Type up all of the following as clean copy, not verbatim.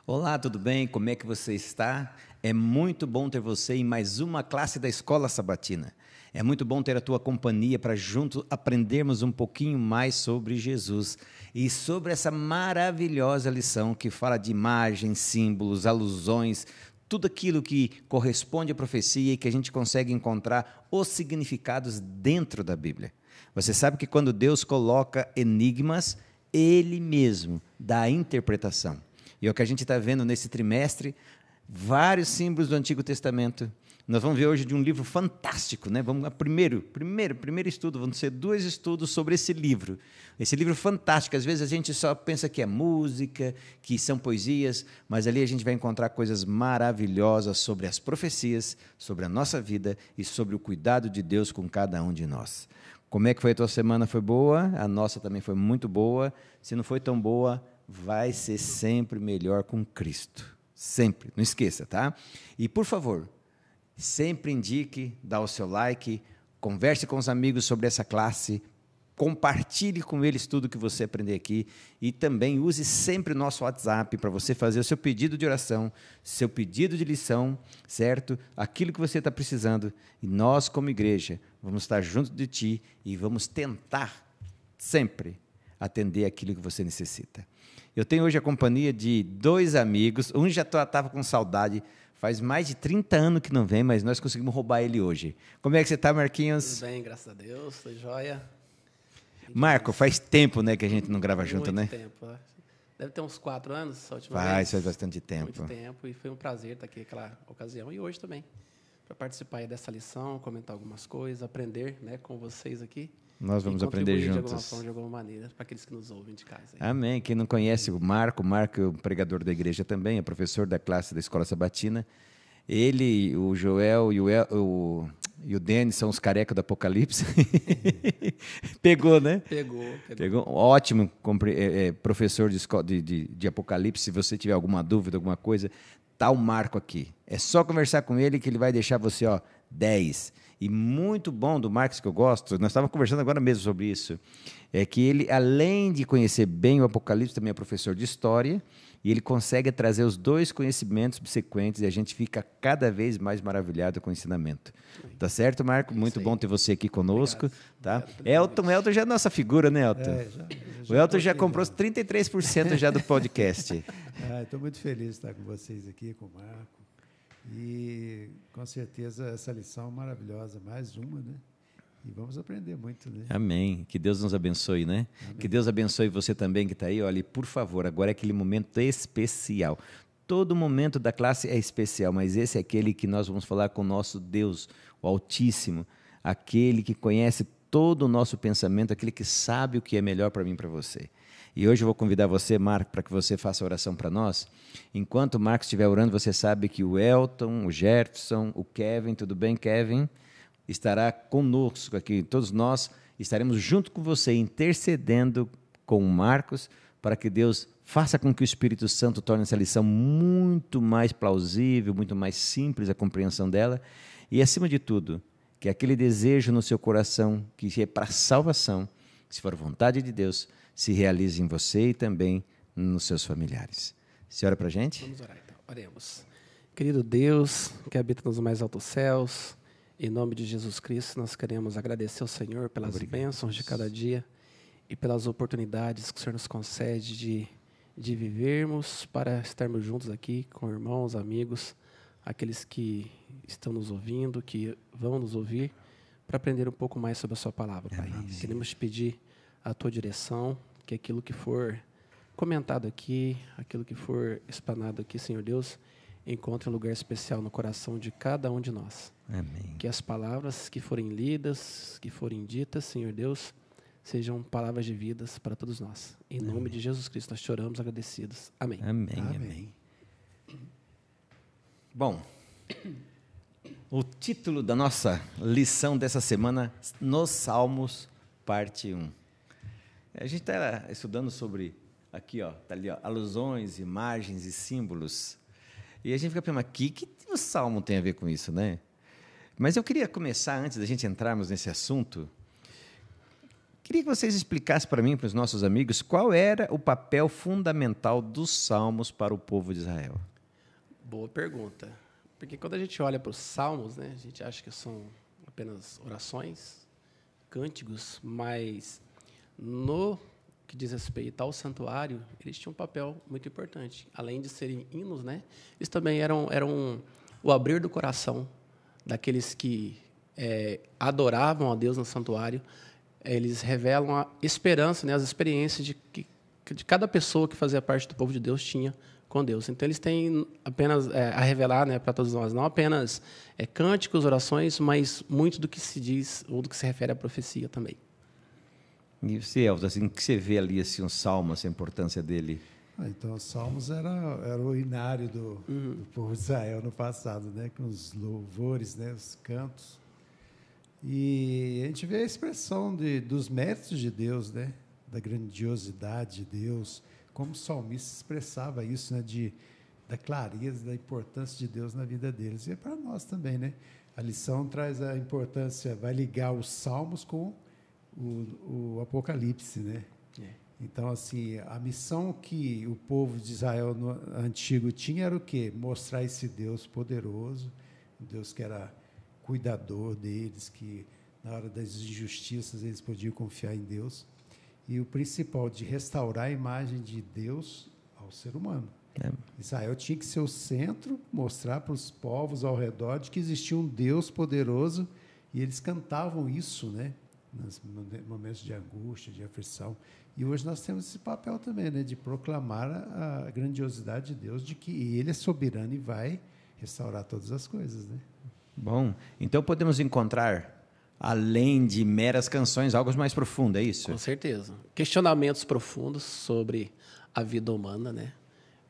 Olá, tudo bem? Como é que você está? É muito bom ter você em mais uma classe da Escola Sabatina. É muito bom ter a tua companhia para juntos aprendermos um pouquinho mais sobre Jesus e sobre essa maravilhosa lição que fala de imagens, símbolos, alusões, tudo aquilo que corresponde à profecia e que a gente consegue encontrar os significados dentro da Bíblia. Você sabe que quando Deus coloca enigmas, Ele mesmo dá a interpretação. E é o que a gente está vendo nesse trimestre, vários símbolos do Antigo Testamento. Nós vamos ver hoje de um livro fantástico, né? Vamos primeiro estudo, vão ser 2 estudos sobre esse livro. Esse livro fantástico, às vezes a gente só pensa que é música, que são poesias, mas ali a gente vai encontrar coisas maravilhosas sobre as profecias, sobre a nossa vida e sobre o cuidado de Deus com cada um de nós. Como é que foi a tua semana? Foi boa? A nossa também foi muito boa. Se não foi tão boa, vai ser sempre melhor com Cristo. Sempre, não esqueça, tá? E, por favor, sempre indique, dá o seu like, converse com os amigos sobre essa classe, compartilhe com eles tudo que você aprender aqui e também use sempre o nosso WhatsApp para você fazer o seu pedido de oração, seu pedido de lição, certo? Aquilo que você está precisando. E nós, como igreja, vamos estar junto de ti e vamos tentar sempre atender aquilo que você necessita. Eu tenho hoje a companhia de 2 amigos, um já estava com saudade, faz mais de 30 anos que não vem, mas nós conseguimos roubar ele hoje. Como é que você está, Marquinhos? Tudo bem, graças a Deus, estou joia. Marco, faz tempo, né, que a gente não grava junto, né? Muito tempo. Deve ter uns 4 anos, a última vez. Faz bastante tempo. Muito tempo, e foi um prazer estar aqui naquela ocasião, e hoje também, para participar aí dessa lição, comentar algumas coisas, aprender, né, com vocês aqui. Nós vamos aprender juntos. De alguma forma, de alguma maneira, para aqueles que nos ouvem de casa. Aí. Amém. Quem não conhece o Marco é o pregador da igreja também, é professor da classe da Escola Sabatina. Ele, o Joel e o Denis são os carecas do Apocalipse. Pegou, né? Pegou. Ótimo professor de Apocalipse. Se você tiver alguma dúvida, alguma coisa, tá o Marco aqui. É só conversar com ele que ele vai deixar você, 10. E muito bom do Marcos, que eu gosto, nós estávamos conversando agora mesmo sobre isso, é que ele, além de conhecer bem o Apocalipse, também é professor de História, e ele consegue trazer os 2 conhecimentos subsequentes, e a gente fica cada vez mais maravilhado com o ensinamento. Tá certo, Marco? Muito bom ter você aqui conosco. Obrigado. Tá? Elton já é nossa figura, né, Elton? O Elton já comprou 33% já do podcast. Estou muito feliz de estar com vocês aqui, com o Marco. E, com certeza, essa lição maravilhosa, mais uma, né? E vamos aprender muito, né? Amém. Que Deus nos abençoe, né? Amém. Que Deus abençoe você também que está aí. Olha, por favor, agora é aquele momento especial. Todo momento da classe é especial, mas esse é aquele que nós vamos falar com o nosso Deus, o Altíssimo, aquele que conhece todo o nosso pensamento, aquele que sabe o que é melhor para mim e para você. E hoje eu vou convidar você, Marco, para que você faça a oração para nós. Enquanto o Marcos estiver orando, você sabe que o Elton, o Jefferson, o Kevin, tudo bem, Kevin? Estará conosco aqui. Todos nós estaremos junto com você, intercedendo com o Marcos, para que Deus faça com que o Espírito Santo torne essa lição muito mais plausível, muito mais simples a compreensão dela. E, acima de tudo, que aquele desejo no seu coração, que é para a salvação, se for vontade de Deus, se realize em você e também nos seus familiares. Você ora para a gente? Vamos orar então. Oremos. Querido Deus, que habita nos mais altos céus, em nome de Jesus Cristo, nós queremos agradecer ao Senhor pelas bênçãos de cada dia e pelas oportunidades que o Senhor nos concede de vivermos para estarmos juntos aqui com irmãos, amigos, aqueles que estão nos ouvindo, que vão nos ouvir, para aprender um pouco mais sobre a sua palavra, Pai. Queremos te pedir a tua direção, que aquilo que for comentado aqui, aquilo que for explanado aqui, Senhor Deus, encontre um lugar especial no coração de cada um de nós. Amém. Que as palavras que forem lidas, que forem ditas, Senhor Deus, sejam palavras de vidas para todos nós. Em nome de Jesus Cristo, nós te oramos agradecidos. Amém. Amém. Bom, o título da nossa lição dessa semana, nos Salmos, parte 1. A gente está estudando sobre, aqui, tá ali, alusões, imagens e símbolos. E a gente fica pensando, o que o Salmo tem a ver com isso, né? Mas eu queria começar, antes da gente entrarmos nesse assunto, Queria que vocês explicassem para mim, para os nossos amigos, qual era o papel fundamental dos salmos para o povo de Israel. Boa pergunta. Porque quando a gente olha para os salmos, né, a gente acha que são apenas orações, cânticos, mas no que diz respeito ao santuário, eles tinham um papel muito importante. Além de serem hinos, né, eles também eram o abrir do coração daqueles que adoravam a Deus no santuário. Eles revelam a esperança, né, as experiências de cada pessoa que fazia parte do povo de Deus tinha com Deus. Então, eles têm apenas a revelar, né, para todos nós, não apenas cânticos, orações, mas muito do que se diz, ou do que se refere à profecia também. E você, Elza, assim, que você vê ali assim, um salmo, assim, a importância dele? Então, os salmos era o inário do povo de Israel no passado, né? Com os louvores, né? Os cantos. E a gente vê a expressão dos méritos de Deus, né? Da grandiosidade de Deus, como o salmista expressava isso, né? Da clareza, da importância de Deus na vida deles. E é para nós também, né? A lição traz a importância, vai ligar os salmos com o Apocalipse, né? Então, assim, a missão que o povo de Israel no antigo tinha era o quê? Mostrar esse Deus poderoso, um Deus que era cuidador deles, que na hora das injustiças eles podiam confiar em Deus. E o principal, de restaurar a imagem de Deus ao ser humano. Israel tinha que ser o centro, mostrar para os povos ao redor de que existia um Deus poderoso, e eles cantavam isso, né? Nos momentos de angústia, de aflição. E hoje nós temos esse papel também, né, de proclamar a grandiosidade de Deus, de que Ele é soberano e vai restaurar todas as coisas, né? Bom, então podemos encontrar, além de meras canções, algo mais profundo, é isso? Com certeza. Questionamentos profundos sobre a vida humana, né?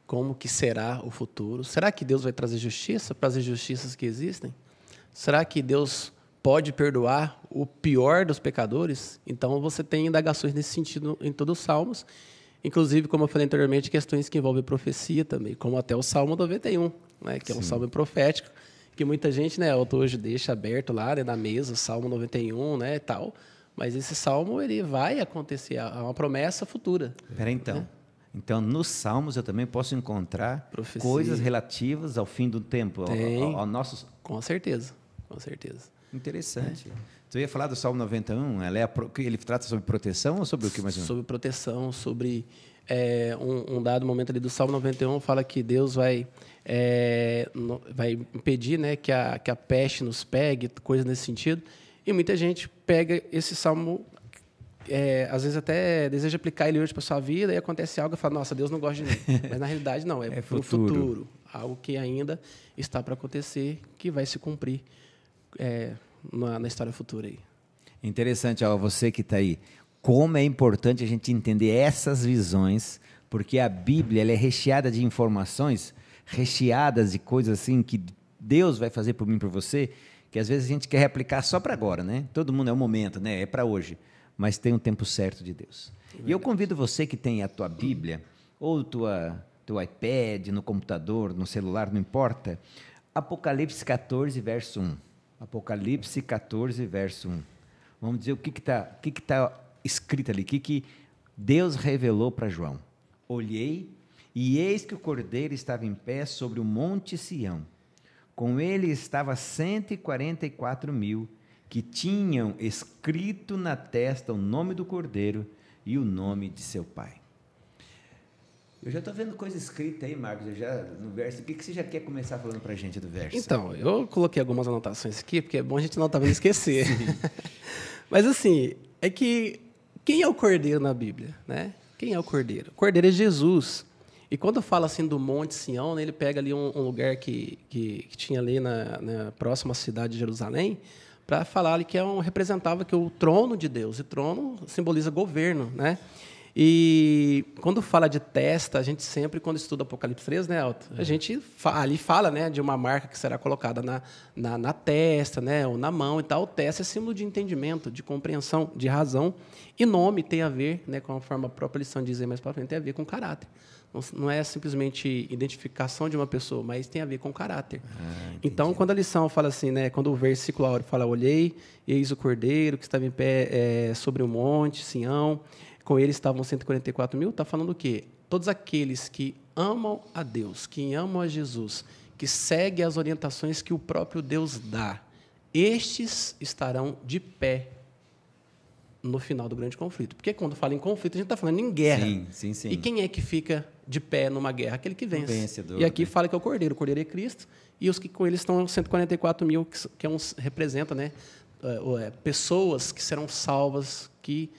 Como que será o futuro? Será que Deus vai trazer justiça para as injustiças que existem? Será que Deus pode perdoar o pior dos pecadores? Então, você tem indagações nesse sentido em todos os salmos, inclusive, como eu falei anteriormente, questões que envolvem profecia também, como até o Salmo 91, né, que é um salmo profético, que muita gente, né, hoje deixa aberto lá, né, na mesa, o Salmo 91, né, e tal, mas esse salmo ele vai acontecer, é uma promessa futura. Espera então. Né? Então, nos Salmos eu também posso encontrar profecia, coisas relativas ao fim do tempo, ao nosso... Com certeza, com certeza. Interessante. Você ia falar do Salmo 91, ele trata sobre proteção ou sobre o que mais? Sobre proteção, sobre um dado momento ali do Salmo 91, fala que Deus vai impedir, né, que a peste nos pegue, coisas nesse sentido. E muita gente pega esse Salmo, às vezes até deseja aplicar ele hoje para a sua vida, e acontece algo e fala, nossa, Deus não gosta de mim. Mas, na realidade, não, é para o futuro. Algo que ainda está para acontecer, que vai se cumprir na história futura aí. Interessante, você que está aí. Como é importante a gente entender essas visões, porque a Bíblia ela é recheada de informações, recheadas de coisas assim que Deus vai fazer por mim e por você, que às vezes a gente quer replicar só para agora, né? Todo mundo é o momento, né? É para hoje, mas tem um tempo certo de Deus. E eu convido você que tem a tua Bíblia, ou teu iPad, no computador, no celular, não importa, Apocalipse 14, verso 1. Apocalipse 14, verso 1. Vamos dizer o que tá escrito ali, o que Deus revelou para João. Olhei, e eis que o Cordeiro estava em pé sobre o monte Sião. Com ele estava 144.000, que tinham escrito na testa o nome do Cordeiro e o nome de seu Pai. Eu já estou vendo coisa escrita aí, Marcos, no verso. O que você já quer começar falando para a gente do verso? Então, eu coloquei algumas anotações aqui, porque é bom a gente não também esquecer. Mas, assim, é que quem é o Cordeiro na Bíblia, né? Quem é o Cordeiro? O Cordeiro é Jesus. E quando fala assim do Monte Sião, né, ele pega ali um lugar que tinha ali na próxima cidade de Jerusalém, para falar ali que representava que o trono de Deus, e trono simboliza governo, né? E quando fala de testa, a gente sempre, quando estuda Apocalipse 3, né, Alto? A gente ali fala, né, de uma marca que será colocada na testa, né, ou na mão e tal. O testa é símbolo de entendimento, de compreensão, de razão. E nome tem a ver, né, conforme a própria lição diz aí mais para frente, tem a ver com caráter. Não é simplesmente identificação de uma pessoa, mas tem a ver com caráter. Então, quando a lição fala assim, né, quando o versículo áureo fala, olhei, e eis o cordeiro que estava em pé sobre o monte, Sião, com ele estavam 144 mil, está falando o quê? Todos aqueles que amam a Deus, que amam a Jesus, que seguem as orientações que o próprio Deus dá, estes estarão de pé no final do grande conflito. Porque quando fala em conflito, a gente está falando em guerra. Sim. E quem é que fica de pé numa guerra? Aquele que vence. Vencedor, e aqui né? fala que é o Cordeiro. O Cordeiro é Cristo. E os que com ele estão 144 mil, que representa, né, pessoas que serão salvas, que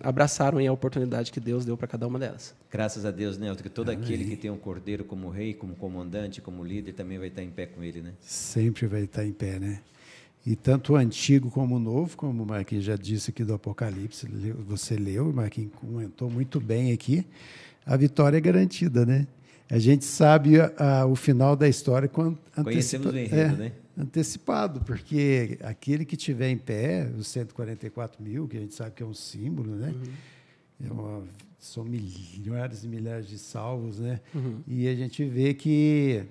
abraçaram aí a oportunidade que Deus deu para cada uma delas. Graças a Deus, né? Que todo aquele que tem um cordeiro como rei, como comandante, como líder, também vai estar em pé com ele, né? Sempre vai estar em pé, né? E tanto o antigo como o novo, como o Marquinhos já disse aqui do Apocalipse, você leu, o Marquinhos comentou muito bem aqui, a vitória é garantida, né? A gente sabe o final da história quando conhecemos o enredo, né? Antecipado, porque aquele que tiver em pé, os 144 mil, que a gente sabe que é um símbolo, né? São milhares e milhares de salvos, né? E a gente vê que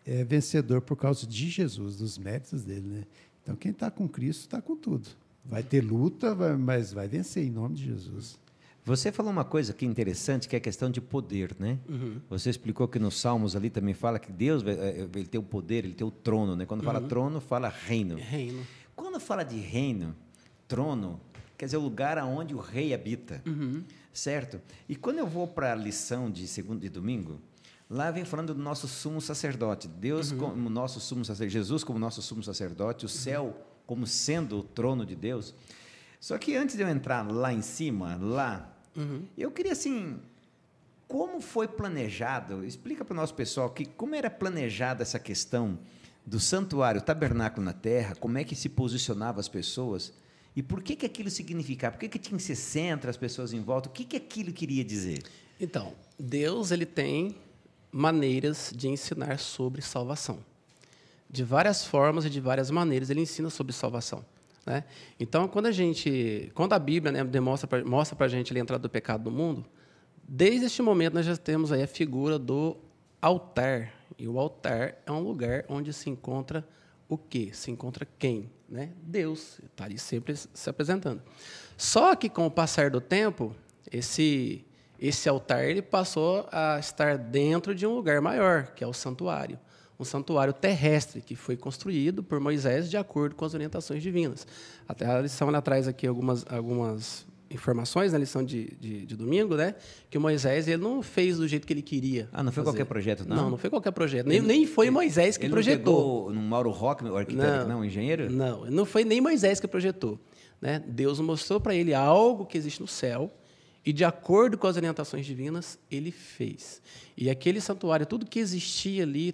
é vencedor por causa de Jesus, dos méritos dele, né? Então, quem está com Cristo está com tudo. Vai ter luta, mas vai vencer em nome de Jesus. Você falou uma coisa aqui interessante, que é a questão de poder, né? Você explicou que nos Salmos ali também fala que Deus ele tem o poder, ele tem o trono, né? Quando fala trono, fala reino. Reino. Quando fala de reino, trono, quer dizer o lugar onde o rei habita, certo? E quando eu vou para a lição de segunda e domingo, lá vem falando do nosso sumo sacerdote, Deus como nosso sumo sacerdote, Jesus como nosso sumo sacerdote, o céu como sendo o trono de Deus. Só que antes de eu entrar lá em cima, eu queria assim, como foi planejado, explica para o nosso pessoal como era planejada essa questão do santuário, tabernáculo na terra, como é que se posicionava as pessoas e por que aquilo significava, por que tinha que ser centro, as pessoas em volta, o que aquilo queria dizer? Então, Deus ele tem maneiras de ensinar sobre salvação. De várias formas e de várias maneiras ele ensina sobre salvação, né? Então, quando a Bíblia, né, mostra para a gente a entrada do pecado no mundo, desde este momento nós já temos aí a figura do altar. E o altar é um lugar onde se encontra o quê? Se encontra quem? Né? Deus está ali sempre se apresentando. Só que com o passar do tempo, esse altar ele passou a estar dentro de um lugar maior, que é o santuário. Um santuário terrestre que foi construído por Moisés de acordo com as orientações divinas. Até a lição ela traz aqui algumas informações na lição de domingo, né? Que o Moisés ele não fez do jeito que ele queria. Não foi qualquer projeto, não? Não foi qualquer projeto. Nem foi Moisés que projetou. Ele não pegou Mauro Rock, o arquiteto, não, o engenheiro? Não foi nem Moisés que projetou, né? Deus mostrou para ele algo que existe no céu e, de acordo com as orientações divinas, ele fez. E aquele santuário, tudo que existia ali,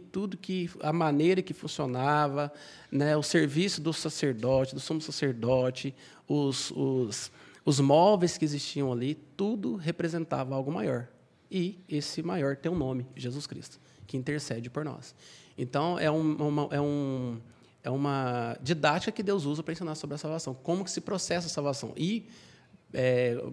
a maneira que funcionava, né, o serviço do sacerdote, do sumo sacerdote, os móveis que existiam ali, tudo representava algo maior. E esse maior tem um nome, Jesus Cristo, que intercede por nós. Então, é uma didática que Deus usa para ensinar sobre a salvação, como que se processa a salvação. E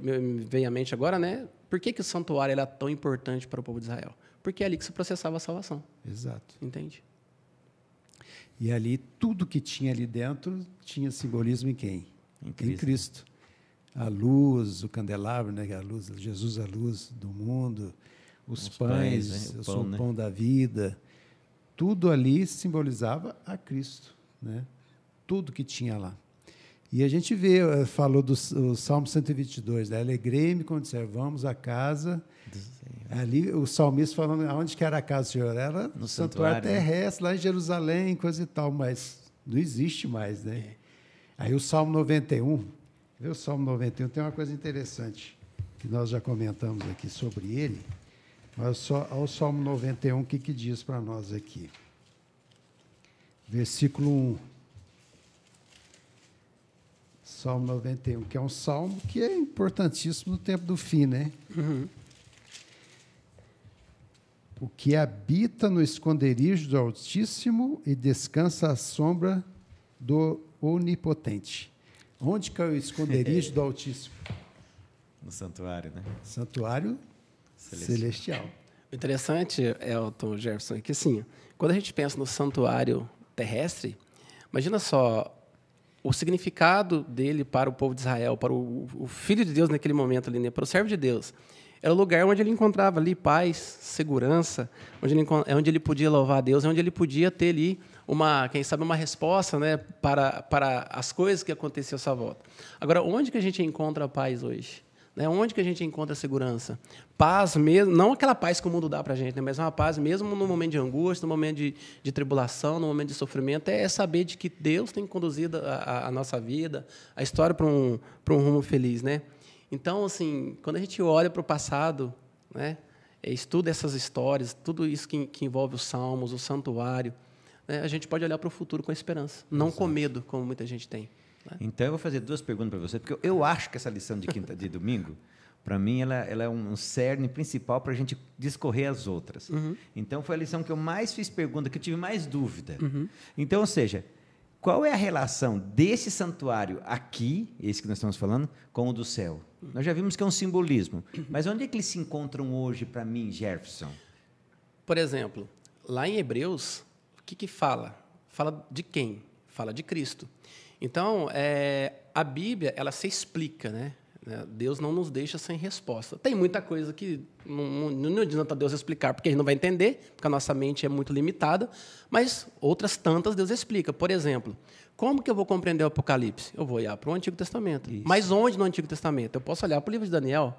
me vem à mente agora, né? Por que o santuário era tão importante para o povo de Israel? Porque é ali que se processava a salvação. Exato. Entende? E ali, tudo que tinha ali dentro tinha simbolismo em quem? Em Cristo. A luz, o candelabro, né? A luz, Jesus, a luz do mundo, os pães, né? Eu sou o pão da vida. Tudo ali simbolizava a Cristo, né? Tudo que tinha lá. E a gente falou do Salmo 122, né? Alegrei-me quando disser, vamos à casa. Ali o salmista falando, onde que era a casa do Senhor? Era no santuário terrestre, lá em Jerusalém, coisa e tal, mas não existe mais, né? Aí o Salmo 91, o Salmo 91 tem uma coisa interessante, que nós já comentamos aqui sobre ele, mas só ao Salmo 91, o que diz para nós aqui? Versículo 1. Salmo 91, que é um salmo que é importantíssimo no tempo do fim, né? O que habita no esconderijo do Altíssimo e descansa à sombra do Onipotente. Onde que é o esconderijo do Altíssimo? No santuário, né? Santuário celestial. O interessante, Elton, Jefferson, é que assim, quando a gente pensa no santuário terrestre, imagina só o significado dele para o povo de Israel, para o Filho de Deus naquele momento ali, né? Para o servo de Deus. Era o lugar onde ele encontrava ali paz, segurança, onde ele podia louvar a Deus, onde ele podia ter ali quem sabe, uma resposta, né, para as coisas que aconteciam à sua volta. Agora, onde que a gente encontra a paz hoje? Onde que a gente encontra a segurança? Paz mesmo, não aquela paz que o mundo dá para a gente, né? Mas uma paz mesmo no momento de angústia, no momento de tribulação, no momento de sofrimento, é saber de que Deus tem conduzido a nossa vida, a história para um rumo feliz, né? Então, assim, quando a gente olha para o passado, né, estuda essas histórias, tudo isso que envolve os salmos, o santuário, né, a gente pode olhar para o futuro com esperança, não com medo, como muita gente tem. Então, eu vou fazer 2 perguntas para você, porque eu acho que essa lição de domingo, para mim, ela é um cerne principal para a gente discorrer as outras. Então, foi a lição que eu mais fiz pergunta, que eu tive mais dúvida. Então, ou seja, qual é a relação desse santuário aqui, esse que nós estamos falando, com o do céu? Nós já vimos que é um simbolismo, mas onde é que eles se encontram hoje, para mim, Jefferson? Por exemplo, lá em Hebreus, o que fala? Fala de quem? Fala de Cristo. Então, a Bíblia, ela se explica, né? Deus não nos deixa sem resposta. Tem muita coisa que não adianta Deus explicar, porque a gente não vai entender, porque a nossa mente é muito limitada, mas outras tantas Deus explica. Por exemplo, como que eu vou compreender o Apocalipse? Eu vou olhar para o Antigo Testamento. Isso. Mas onde no Antigo Testamento? Eu posso olhar para o livro de Daniel.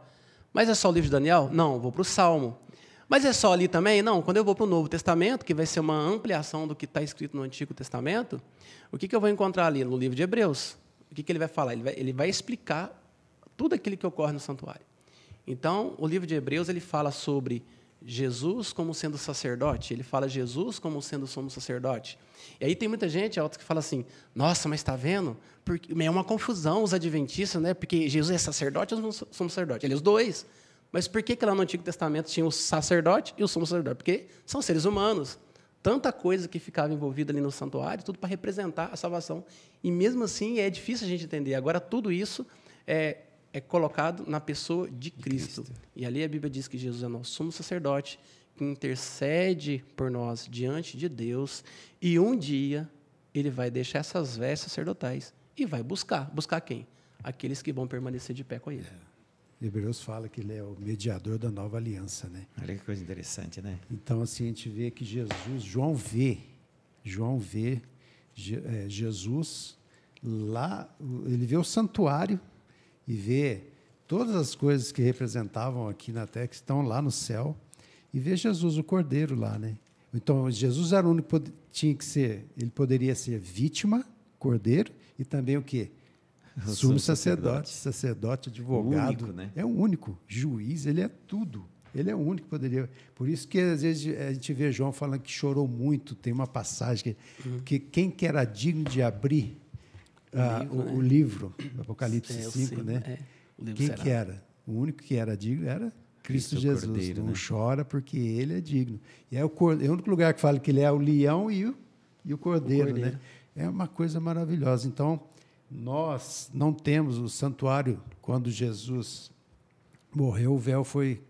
Mas é só o livro de Daniel? Não, eu vou para o Salmo. Mas é só ali também? Não, quando eu vou para o Novo Testamento, que vai ser uma ampliação do que está escrito no Antigo Testamento, o que eu vou encontrar ali no livro de Hebreus? O que ele vai falar? Ele vai explicar tudo aquilo que ocorre no santuário. Então, o livro de Hebreus ele fala sobre Jesus como sendo sacerdote, ele fala Jesus como sendo sumo sacerdote. E aí tem muita gente que fala assim, nossa, mas está vendo? Porque é uma confusão os adventistas, né? Porque Jesus é sacerdote ou sumo sacerdote? Ele é os dois. Mas por que lá no Antigo Testamento tinha o sacerdote e o sumo sacerdote? Porque são seres humanos. Tanta coisa que ficava envolvida ali no santuário, tudo para representar a salvação. E mesmo assim é difícil a gente entender. Agora, tudo isso é colocado na pessoa de Cristo. E ali a Bíblia diz que Jesus é nosso sumo sacerdote, que intercede por nós diante de Deus, e um dia ele vai deixar essas vestes sacerdotais e vai buscar. Buscar quem? Aqueles que vão permanecer de pé com ele. Hebreus fala que ele é o mediador da nova aliança, né? Olha que coisa interessante, né? Então, assim, a gente vê que João vê Jesus lá, ele vê o santuário e vê todas as coisas que representavam aqui na terra, que estão lá no céu, e vê Jesus, o Cordeiro, lá, né? Então, Jesus era o único que tinha que ser, ele poderia ser vítima, Cordeiro, e também o quê? Sumo sacerdote, advogado. Único, né? É o único. Juiz, ele é tudo. Ele é o único que poderia. Por isso que, às vezes, a gente vê João falando que chorou muito. Tem uma passagem que quem que era digno de abrir o livro, Apocalipse 5, né? Quem que era? O único que era digno era Cristo Jesus. Cordeiro, não chora porque ele é digno. E é o único lugar que fala que ele é o leão e o cordeiro, né? É uma coisa maravilhosa. Então, nós não temos o santuário. Quando Jesus morreu, o véu foi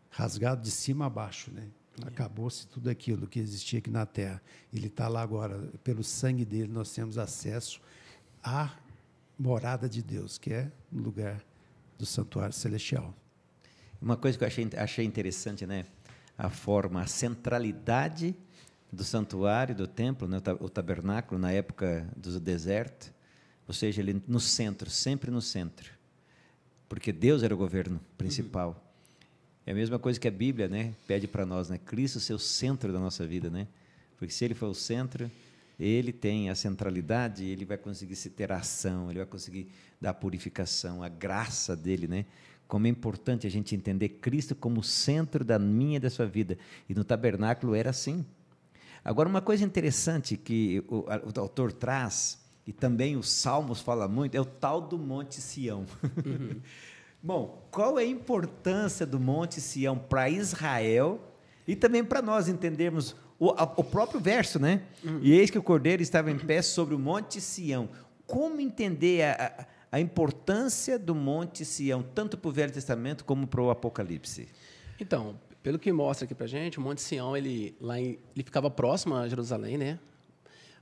rasgado de cima a baixo, né? Acabou-se tudo aquilo que existia aqui na terra. Ele está lá agora. Pelo sangue dele, nós temos acesso à morada de Deus, que é no lugar do santuário celestial. Uma coisa que eu achei interessante, né? A forma, a centralidade do santuário, do templo, né? O tabernáculo, na época do deserto. Ou seja, ele no centro, sempre no centro. Porque Deus era o governo principal. É a mesma coisa que a Bíblia, né, pede para nós, né? Cristo ser o centro da nossa vida, né? Porque se ele for o centro, ele tem a centralidade, ele vai conseguir ter a ação, ele vai conseguir dar a purificação, a graça dele, né? Como é importante a gente entender Cristo como o centro da minha e da sua vida. E no tabernáculo era assim. Agora, uma coisa interessante que o autor traz, e também os Salmos falam muito, é o tal do Monte Sião. Bom, qual é a importância do Monte Sião para Israel e também para nós entendermos o próprio verso, né? E eis que o Cordeiro estava em pé sobre o Monte Sião. Como entender a importância do Monte Sião, tanto para o Velho Testamento como para o Apocalipse? Então, pelo que mostra aqui para a gente, o Monte Sião, ele ficava próximo a Jerusalém, né?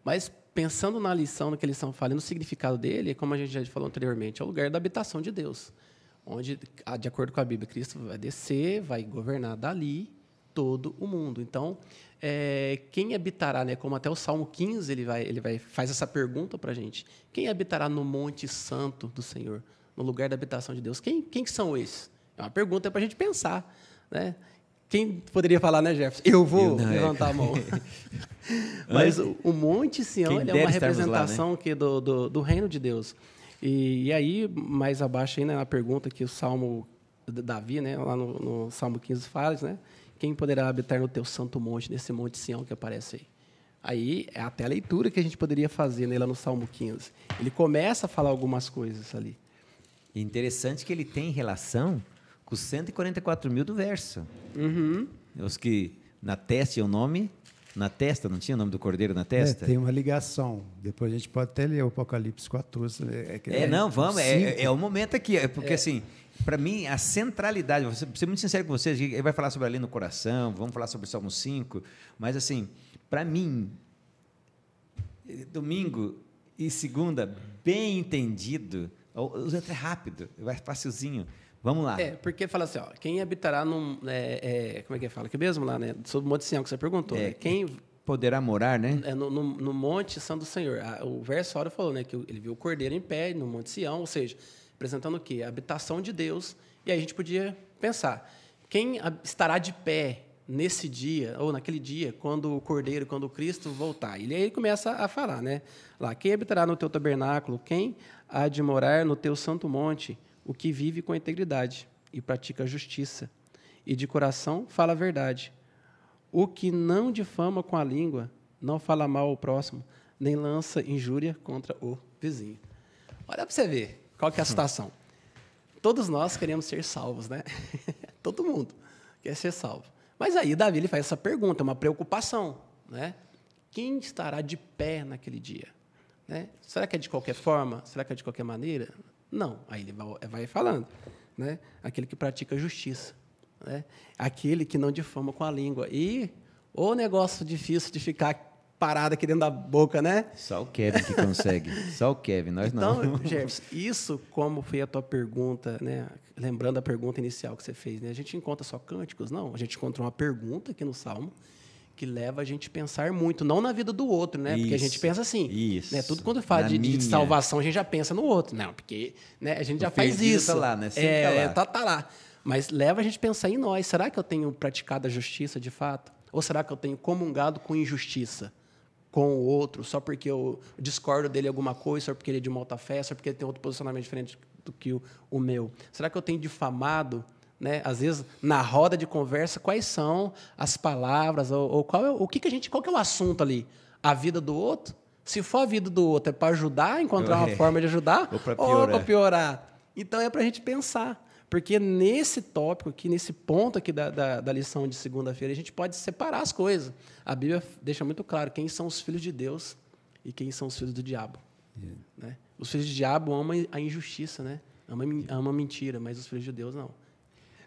Mas, pensando na lição, no que eles estão falando, no significado dele, como a gente já falou anteriormente, é o lugar da habitação de Deus, onde, de acordo com a Bíblia, Cristo vai descer, vai governar dali todo o mundo. Então, quem habitará, né, como até o Salmo 15 faz essa pergunta para a gente, quem habitará no Monte Santo do Senhor, no lugar da habitação de Deus? Quem são esses? É uma pergunta para a gente pensar, né? Quem poderia falar, né, Jefferson? Eu vou levantar a mão. Mas o Monte Sião ele é uma representação lá, né? Aqui do reino de Deus. E aí, mais abaixo, aí, né, a pergunta que o Salmo de Davi, né, lá no Salmo 15 faz, né? Quem poderá habitar no teu santo monte, nesse Monte Sião que aparece aí? Aí é até a leitura que a gente poderia fazer, né, lá no Salmo 15. Ele começa a falar algumas coisas ali. Interessante que ele tem relação com os 144 mil do verso. Os que na testa tinham o nome, na testa, não tinha o nome do Cordeiro na testa? Tem uma ligação. Depois a gente pode até ler o Apocalipse 14. Não, vamos, é o momento aqui, porque assim, para mim, a centralidade, vou ser muito sincero com vocês, ele vai falar sobre ali no coração, vamos falar sobre o Salmo 5, mas assim, para mim, domingo e segunda, bem entendido, usa até rápido, vai facilzinho. Vamos lá. Porque fala assim, quem habitará num... como é que fala? Que mesmo lá, né? Sobre o Monte Sião que você perguntou. Né? Quem poderá morar, né? No Monte Santo do Senhor. O verso hora falou, né? Que ele viu o Cordeiro em pé no Monte Sião, ou seja, apresentando o quê? A habitação de Deus. E aí a gente podia pensar, quem estará de pé nesse dia, ou naquele dia, quando o Cordeiro, quando o Cristo voltar? E aí ele começa a falar, né? Lá, quem habitará no teu tabernáculo? Quem há de morar no teu santo monte? O que vive com integridade e pratica a justiça, e de coração fala a verdade. O que não difama com a língua, não fala mal ao próximo, nem lança injúria contra o vizinho. Olha para você ver qual que é a situação. Todos nós queremos ser salvos, né? Todo mundo quer ser salvo. Mas aí Davi ele faz essa pergunta, uma preocupação, né? Quem estará de pé naquele dia? Né? Será que é de qualquer forma? Será que é de qualquer maneira? Não, aí ele vai falando, né? Aquele que pratica justiça, né? Aquele que não difama com a língua. E o negócio difícil de ficar parado aqui dentro da boca, né? Só o Kevin que consegue, só o Kevin, nós não. Então, Jefferson, isso como foi a tua pergunta, né? Lembrando a pergunta inicial que você fez, né? A gente encontra só cânticos? Não, a gente encontra uma pergunta aqui no Salmo que leva a gente a pensar muito, não na vida do outro, né? Porque a gente pensa assim, né? Tudo quando fala de salvação, a gente já pensa no outro. Não, porque né, a gente já faz isso. Tá lá, né? Tá lá. Mas leva a gente a pensar em nós. Será que eu tenho praticado a justiça de fato? Ou será que eu tenho comungado com injustiça com o outro, só porque eu discordo dele alguma coisa, só porque ele é de uma alta fé, só porque ele tem outro posicionamento diferente do que o meu? Será que eu tenho difamado? Né? Às vezes, na roda de conversa, quais são as palavras, ou qual que é o assunto ali? A vida do outro? Se for a vida do outro, é para ajudar, encontrar uma forma de ajudar, ou para piorar? Então, é para a gente pensar. Porque nesse tópico aqui, nesse ponto aqui da lição de segunda-feira, a gente pode separar as coisas. A Bíblia deixa muito claro quem são os filhos de Deus e quem são os filhos do diabo. Né? Os filhos do diabo amam a injustiça, né? Amam a mentira, mas os filhos de Deus não.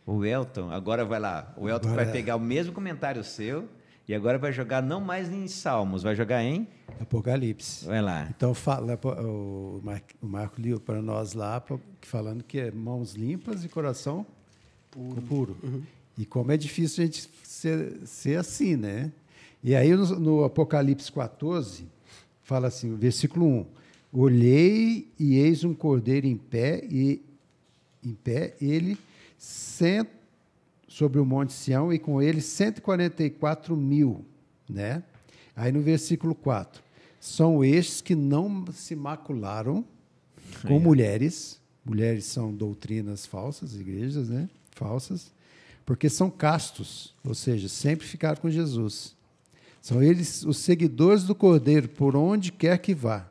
O Elton, agora vai lá. O Elton vai pegar o mesmo comentário seu e agora vai jogar não mais em Salmos, vai jogar em Apocalipse. Vai lá. Então, o Marco leu para nós lá, falando que é mãos limpas e coração puro. E como é difícil a gente ser assim, né? E aí, no Apocalipse 14, fala assim, versículo 1. Olhei e eis um cordeiro em pé, ele sobre o Monte Sião, e com ele 144 mil, né? Aí no versículo 4, são estes que não se macularam com mulheres são doutrinas falsas, igrejas, né? Falsas, porque são castos, ou seja, sempre ficaram com Jesus. São eles os seguidores do Cordeiro, por onde quer que vá.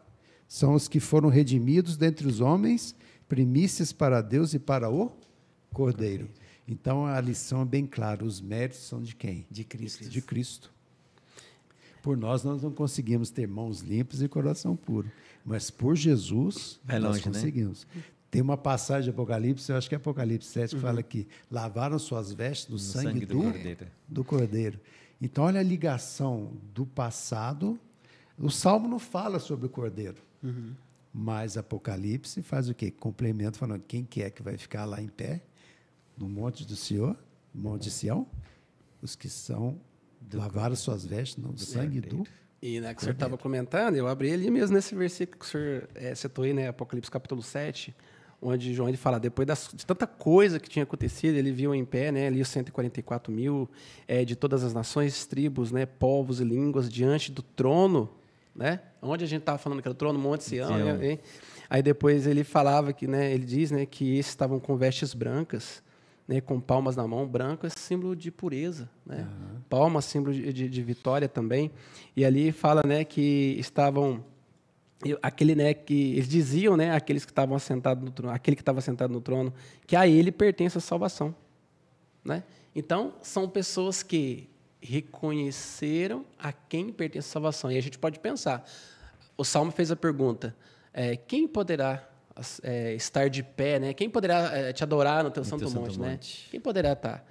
são os que foram redimidos dentre os homens, primícias para Deus e para o Cordeiro. Então, a lição é bem clara, os méritos são de quem? De Cristo. De Cristo. Por nós não conseguimos ter mãos limpas e coração puro, mas por Jesus nós conseguimos. Né? Tem uma passagem de Apocalipse, eu acho que é Apocalipse 7, que fala que lavaram suas vestes no sangue do Cordeiro. Então, olha a ligação do passado. O Salmo não fala sobre o Cordeiro, mas Apocalipse faz o quê? Complementa falando quem que é que vai ficar lá em pé, no monte do Senhor, no monte de Sião? Os que lavaram suas vestes no sangue do E né, que o senhor estava comentando, eu abri ali mesmo nesse versículo que o senhor citou aí, né, Apocalipse capítulo 7, onde João ele fala, depois de tanta coisa que tinha acontecido, ele viu em pé, né, ali os 144 mil de todas as nações, tribos, né, povos e línguas, diante do trono, né, onde a gente estava falando que era o trono, Monte Sião, né, aí depois ele falava que, né, ele diz, né, que esses estavam com vestes brancas, né, com palmas na mão, branco é símbolo de pureza, né? Palmas, símbolo de vitória também. E ali fala, né, que estavam aquele, né, que eles diziam, né, aqueles que estavam assentados no trono, aquele que estava sentado no trono, que a ele pertence a salvação, né? Então, são pessoas que reconheceram a quem pertence a salvação. E a gente pode pensar, o Salmo fez a pergunta, quem poderá estar de pé, né? Quem poderá te adorar no teu santo monte, né? Quem poderá estar?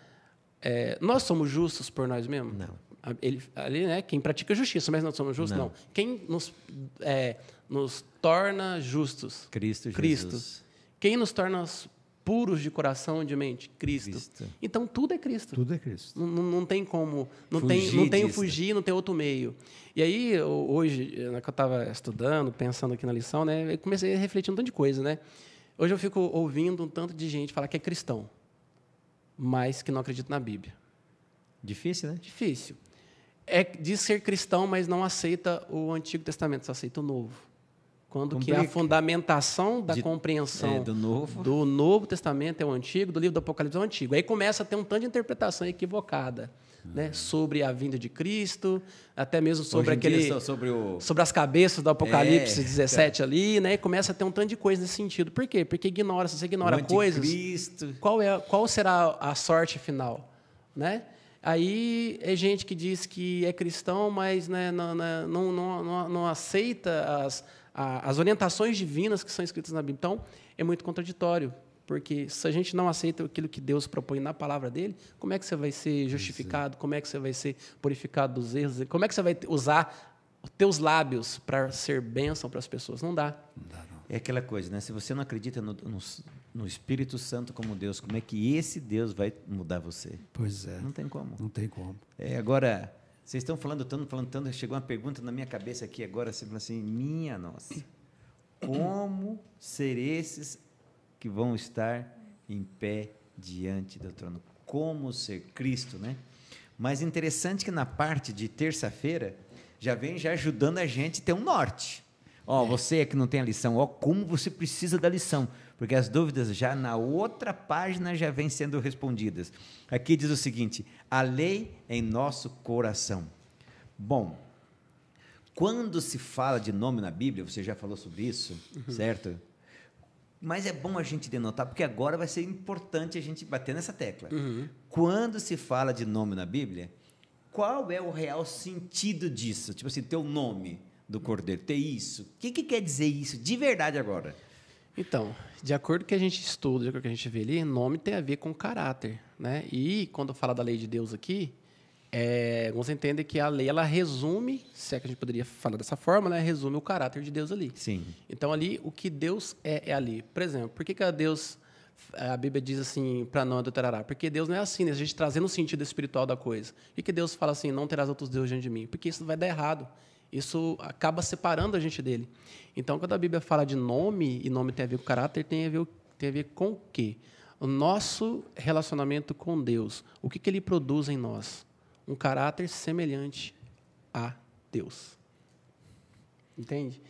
Nós somos justos por nós mesmos? Não. Ali, né? Quem pratica justiça, mas não somos justos? Não. Quem nos torna justos? Cristo Jesus. Quem nos torna puros de coração e de mente? Cristo. Então, tudo é Cristo. Tudo é Cristo. Não tem como... Não tem fugir, não tem outro meio. E aí, hoje, que eu estava estudando, pensando aqui na lição, né, eu comecei a refletir um tanto de coisa, né? Hoje eu fico ouvindo um tanto de gente falar que é cristão, mas que não acredita na Bíblia. Difícil, né? Difícil. Diz ser cristão, mas não aceita o Antigo Testamento, só aceita o Novo. Quando que a fundamentação da compreensão do Novo Testamento é o Antigo, do livro do Apocalipse é o Antigo. Aí começa a ter um tanto de interpretação equivocada, né? Sobre a vinda de Cristo, até mesmo sobre sobre as cabeças do Apocalipse 17 ali, né? E começa a ter um tanto de coisa nesse sentido. Por quê? Porque se você ignora coisas, qual será a sorte final, né? Aí é gente que diz que é cristão, mas, né, não aceita as orientações divinas que são escritas na Bíblia. Então, é muito contraditório, porque se a gente não aceita aquilo que Deus propõe na palavra dele, como é que você vai ser justificado? Como é que você vai ser purificado dos erros? Como é que você vai usar os teus lábios para ser bênção para as pessoas? Não dá. É aquela coisa, né? Se você não acredita no Espírito Santo como Deus, como é que esse Deus vai mudar você? Pois é. Não tem como. Não tem como. Agora, vocês estão falando tanto, chegou uma pergunta na minha cabeça aqui agora, você fala assim, minha nossa, como ser esses que vão estar em pé diante do trono? Como ser Cristo, né? Mas interessante que na parte de terça-feira, já vem ajudando a gente a ter um norte. Você é que não tem a lição, como você precisa da lição, porque as dúvidas já na outra página já vêm sendo respondidas. Aqui diz o seguinte, a lei em nosso coração. Bom, quando se fala de nome na Bíblia, você já falou sobre isso, certo? Mas é bom a gente denotar, porque agora vai ser importante a gente bater nessa tecla. Quando se fala de nome na Bíblia, qual é o real sentido disso? Tipo assim, teu nome do Cordeiro, ter isso. O que quer dizer isso de verdade agora? Então, de acordo com o que a gente estuda, de acordo com o que a gente vê ali, nome tem a ver com caráter, né? E quando fala da lei de Deus aqui, você entende que a lei, ela resume, se é que a gente poderia falar dessa forma, né? Resume o caráter de Deus ali. Sim. Então, ali, o que Deus é ali. Por exemplo, por que a Bíblia diz assim, para não adulterará? Porque Deus não é assim, né? A gente trazendo o sentido espiritual da coisa. Por que Deus fala assim, não terás outros deuses diante de mim? Porque isso vai dar errado. Isso acaba separando a gente dele. Então, quando a Bíblia fala de nome, e nome tem a ver com caráter, tem a ver com o quê? O nosso relacionamento com Deus. O que ele produz em nós? Um caráter semelhante a Deus. Entende?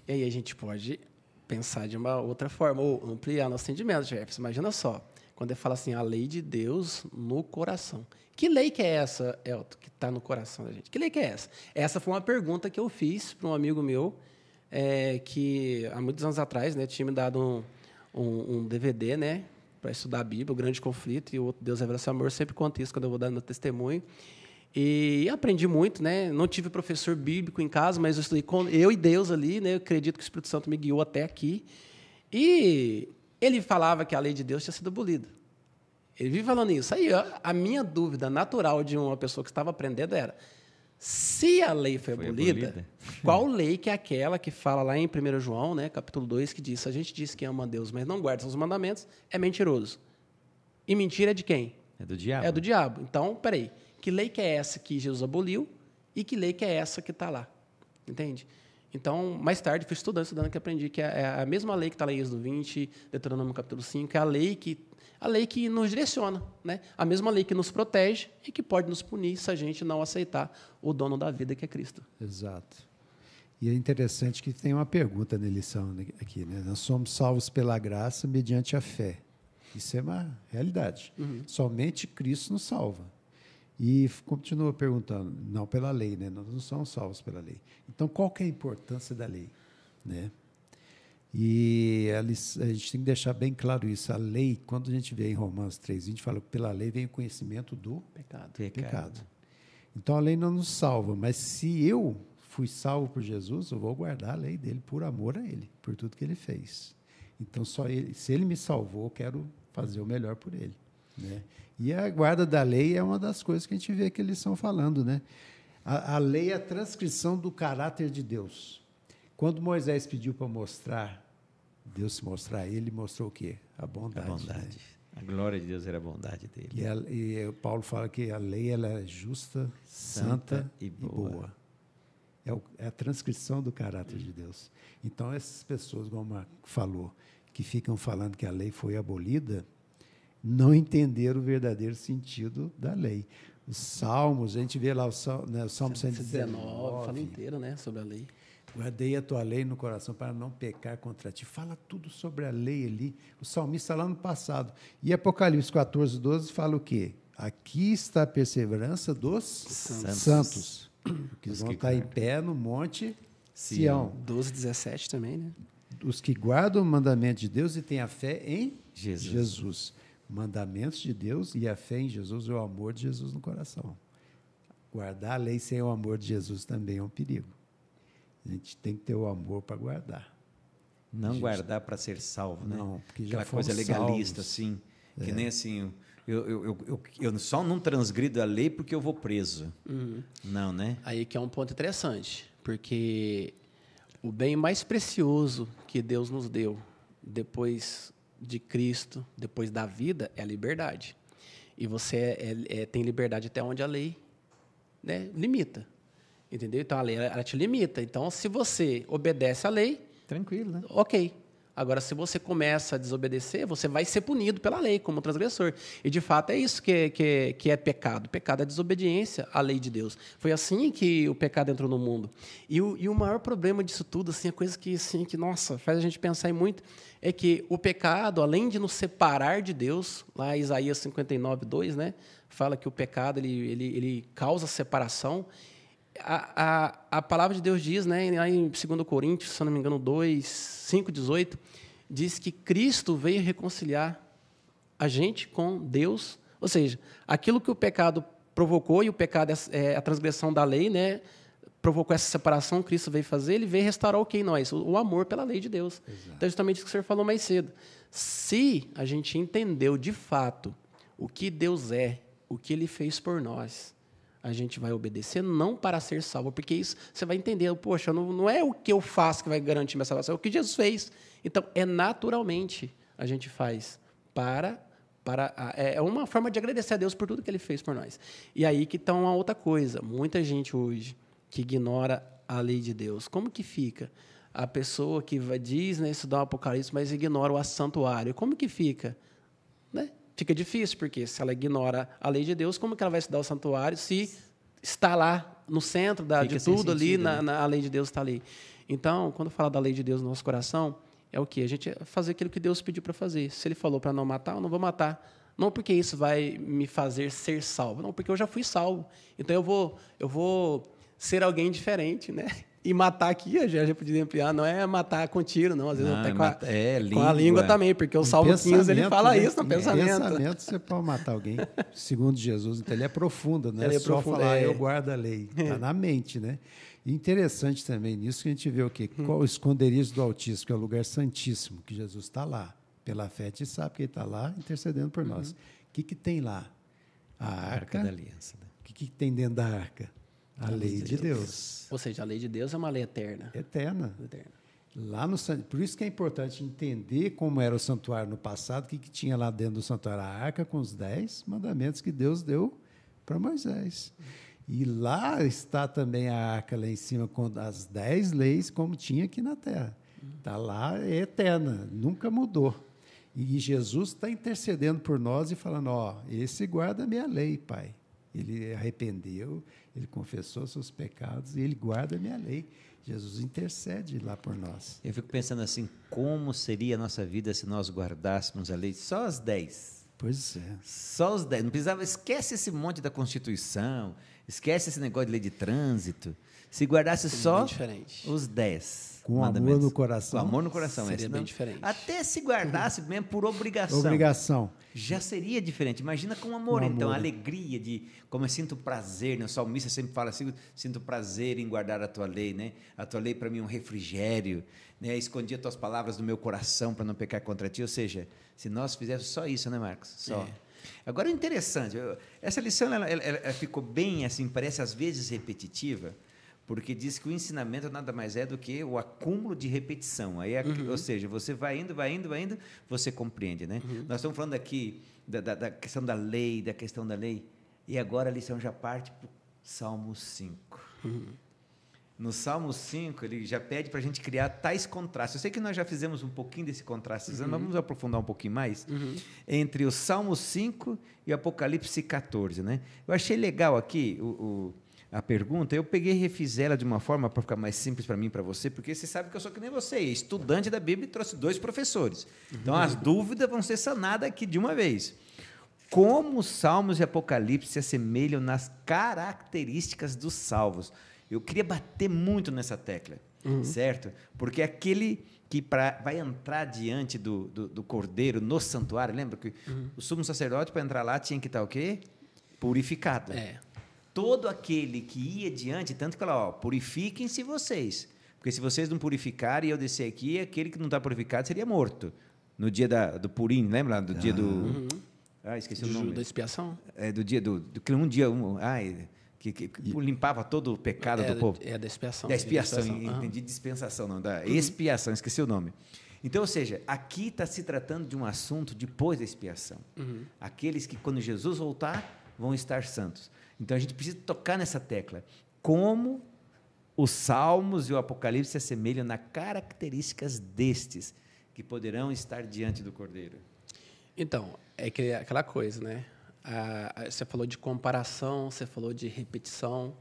E aí a gente pode pensar de uma outra forma, ou ampliar nosso entendimento, Jefferson. Imagina só, quando ele fala assim, a lei de Deus no coração. Que lei que é essa, Elton, que está no coração da gente? Que lei que é essa? Essa foi uma pergunta que eu fiz para um amigo meu, que há muitos anos atrás, né, tinha me dado um DVD, né, para estudar a Bíblia, o Grande Conflito, e o Outro Deus Revela Seu Amor. Eu sempre conto isso quando eu vou dar meu testemunho. E aprendi muito, né? Não tive professor bíblico em casa, mas eu estudei com eu e Deus ali, né? Eu acredito que o Espírito Santo me guiou até aqui. E ele falava que a lei de Deus tinha sido abolida. Ele vive falando isso. Aí, ó, a minha dúvida natural de uma pessoa que estava aprendendo era: se a lei foi abolida, qual lei que é aquela que fala lá em 1 João, né, capítulo 2, que diz: se a gente diz que ama a Deus, mas não guarda seus mandamentos, é mentiroso. E mentira é de quem? É do diabo. É do diabo. Então, peraí, que lei que é essa que Jesus aboliu e que lei que é essa que está lá? Entende? Então, mais tarde, fui estudando que aprendi que é a mesma lei que está lá em Êxodo 20, Deuteronômio capítulo 5, é a lei que nos direciona, né? A mesma lei que nos protege e que pode nos punir se a gente não aceitar o dono da vida, que é Cristo. Exato. E é interessante que tem uma pergunta na lição aqui, né? Nós somos salvos pela graça mediante a fé. Isso é uma realidade. Somente Cristo nos salva. E continua perguntando, não pela lei, né? Nós não somos salvos pela lei. Então, qual que é a importância da lei, né? E a gente tem que deixar bem claro isso. A lei, quando a gente vê em Romanos 3:20, fala que pela lei vem o conhecimento do pecado. Então, a lei não nos salva, mas se eu fui salvo por Jesus, eu vou guardar a lei dele por amor a ele, por tudo que ele fez. Então, só ele, se ele me salvou, eu quero fazer o melhor por ele, né? E a guarda da lei é uma das coisas que a gente vê que eles estão falando, né? A lei é a transcrição do caráter de Deus. Quando Moisés pediu para mostrar, Deus se mostrar a ele, mostrou o quê? A bondade. A bondade. Né? A glória de Deus era a bondade dele. E Paulo fala que a lei ela é justa, santa e boa. É a transcrição do caráter de Deus. Então, essas pessoas, como a Marco falou, que ficam falando que a lei foi abolida, não entenderam o verdadeiro sentido da lei. Os Salmos, a gente vê lá o Salmo 119, fala inteiro, né, sobre a lei. Guardei a tua lei no coração para não pecar contra ti. Fala tudo sobre a lei ali. O salmista lá no passado. E Apocalipse 14:12 fala o quê? Aqui está a perseverança dos santos. Que vão estar em pé no monte Sião. 12:17 também, né? Os que guardam o mandamento de Deus e têm a fé em Jesus. Mandamentos de Deus e a fé em Jesus é o amor de Jesus no coração. Guardar a lei sem o amor de Jesus também é um perigo. A gente tem que ter o amor para guardar. Não guardar para ser salvo, né? Não, porque já aquela coisa legalista, salvos. assim, que nem assim, eu só não transgrido a lei porque eu vou preso. Não, né? Aí que é um ponto interessante, porque o bem mais precioso que Deus nos deu depois de Cristo, depois da vida, é a liberdade. E você tem liberdade até onde a lei, né, limita. Entendeu? Então, a lei ela te limita. Então, se você obedece à lei... Tranquilo, né? Ok. Agora, se você começa a desobedecer, você vai ser punido pela lei, como transgressor. E, de fato, é isso que é pecado. Pecado é desobediência à lei de Deus. Foi assim que o pecado entrou no mundo. E o maior problema disso tudo, assim, a coisa que, assim, nossa, faz a gente pensar em muito, é que o pecado, além de nos separar de Deus, lá em Isaías 59:2, né, fala que o pecado ele causa separação. A palavra de Deus diz, né, lá em 2 Coríntios, se não me engano, 5:18, diz que Cristo veio reconciliar a gente com Deus. Ou seja, aquilo que o pecado provocou, e o pecado é a transgressão da lei, né, provocou essa separação, Cristo veio fazer, ele veio restaurar o que em nós? O amor pela lei de Deus. Exato. Então, justamente isso que o senhor falou mais cedo. Se a gente entendeu, de fato, o que Deus é, o que ele fez por nós, a gente vai obedecer não para ser salvo, porque isso você vai entender, poxa, não é o que eu faço que vai garantir minha salvação, é o que Jesus fez. Então, naturalmente a gente faz é uma forma de agradecer a Deus por tudo que ele fez por nós. E aí que está uma outra coisa. Muita gente hoje que ignora a lei de Deus. Como que fica? A pessoa que diz, né, estudar o Apocalipse, mas ignora o santuário. Como que fica? Né? Fica difícil, porque se ela ignora a lei de Deus, como que ela vai estudar o santuário se está lá no centro de tudo ali, a lei de Deus está ali. Então, quando fala da lei de Deus no nosso coração, é o quê? A gente fazer aquilo que Deus pediu para fazer. Se ele falou para não matar, eu não vou matar. Não porque isso vai me fazer ser salvo, não, porque eu já fui salvo. Então, eu vou ser alguém diferente, né? E matar aqui, a gente podia ampliar, não é matar com tiro, não. Às vezes até com a língua língua também, porque o Salmo 15 ele fala isso no pensamento. Pensamento você pode matar alguém, segundo Jesus. Então ele é profundo, não ele é só falar, eu guardo a lei. Está na mente, né? E interessante também nisso que a gente vê o quê? Qual o esconderijo do Altíssimo, que é o lugar santíssimo, que Jesus está lá. Pela fé, a gente sabe que ele está lá intercedendo por nós. O que tem lá? A arca da aliança. O que tem dentro da arca? A lei de Deus. Ou seja, a lei de Deus é uma lei eterna. Eterna. Lá no, por isso que é importante entender como era o santuário no passado, o que tinha lá dentro do santuário. A arca com os 10 mandamentos que Deus deu para Moisés. E lá está também a arca lá em cima com as 10 leis, como tinha aqui na terra. Está lá, é eterna, nunca mudou. E Jesus está intercedendo por nós e falando, esse guarda a minha lei, Pai. Ele arrependeu, ele confessou seus pecados e ele guarda a minha lei. Jesus intercede lá por nós. Eu fico pensando assim, como seria a nossa vida se nós guardássemos a lei? Só as 10. Pois é. Só os 10. Não precisava, esquece esse monte da Constituição, esquece esse negócio de lei de trânsito. Se guardasse só os 10. Com amor no coração. Com amor no coração. Seria bem diferente. Até se guardasse mesmo por obrigação. Obrigação. Já seria diferente. Imagina com amor, então, a alegria de, como eu sinto prazer, né? O salmista sempre fala assim, sinto prazer em guardar a tua lei, né? A tua lei para mim é um refrigério, né? Escondi as tuas palavras no meu coração para não pecar contra ti, ou seja, se nós fizéssemos só isso, né, Marcos? Só. Agora, o interessante, essa lição ela ficou bem, assim, parece às vezes repetitiva, porque diz que o ensinamento nada mais é do que o acúmulo de repetição. Aí, ou seja, você vai indo, você compreende, né? Nós estamos falando aqui da questão da lei, e agora a lição já parte para o Salmo 5. No Salmo 5, ele já pede para a gente criar tais contrastes. Eu sei que nós já fizemos um pouquinho desse contraste, mas vamos aprofundar um pouquinho mais entre o Salmo 5 e o Apocalipse 14, né? Eu achei legal aqui a pergunta, eu peguei e refiz ela de uma forma para ficar mais simples para mim e para você, porque você sabe que eu sou que nem você, estudante da Bíblia, e trouxe 2 professores. Então, as dúvidas vão ser sanadas aqui de uma vez. Como os Salmos e Apocalipse se assemelham nas características dos salvos? Eu queria bater muito nessa tecla, certo? Porque aquele que vai entrar diante do Cordeiro no santuário, lembra que o sumo sacerdote, para entrar lá, tinha que estar o quê? Purificado. Todo aquele que ia diante, tanto que ela, purifiquem-se vocês, porque se vocês não purificarem e eu descer aqui, aquele que não está purificado seria morto. No dia do Purim, lembra? Do dia do... esqueci o nome. Da expiação? Do dia que limpava todo o pecado do povo. Da expiação. Da expiação, entendi dispensação, não, da expiação, esqueci o nome. Então, ou seja, aqui está se tratando de um assunto depois da expiação. Aqueles que, quando Jesus voltar, vão estar santos. Então, a gente precisa tocar nessa tecla. Como os Salmos e o Apocalipse se assemelham nas características destes que poderão estar diante do Cordeiro. Então, é aquela coisa, né? Você falou de comparação, você falou de repetição.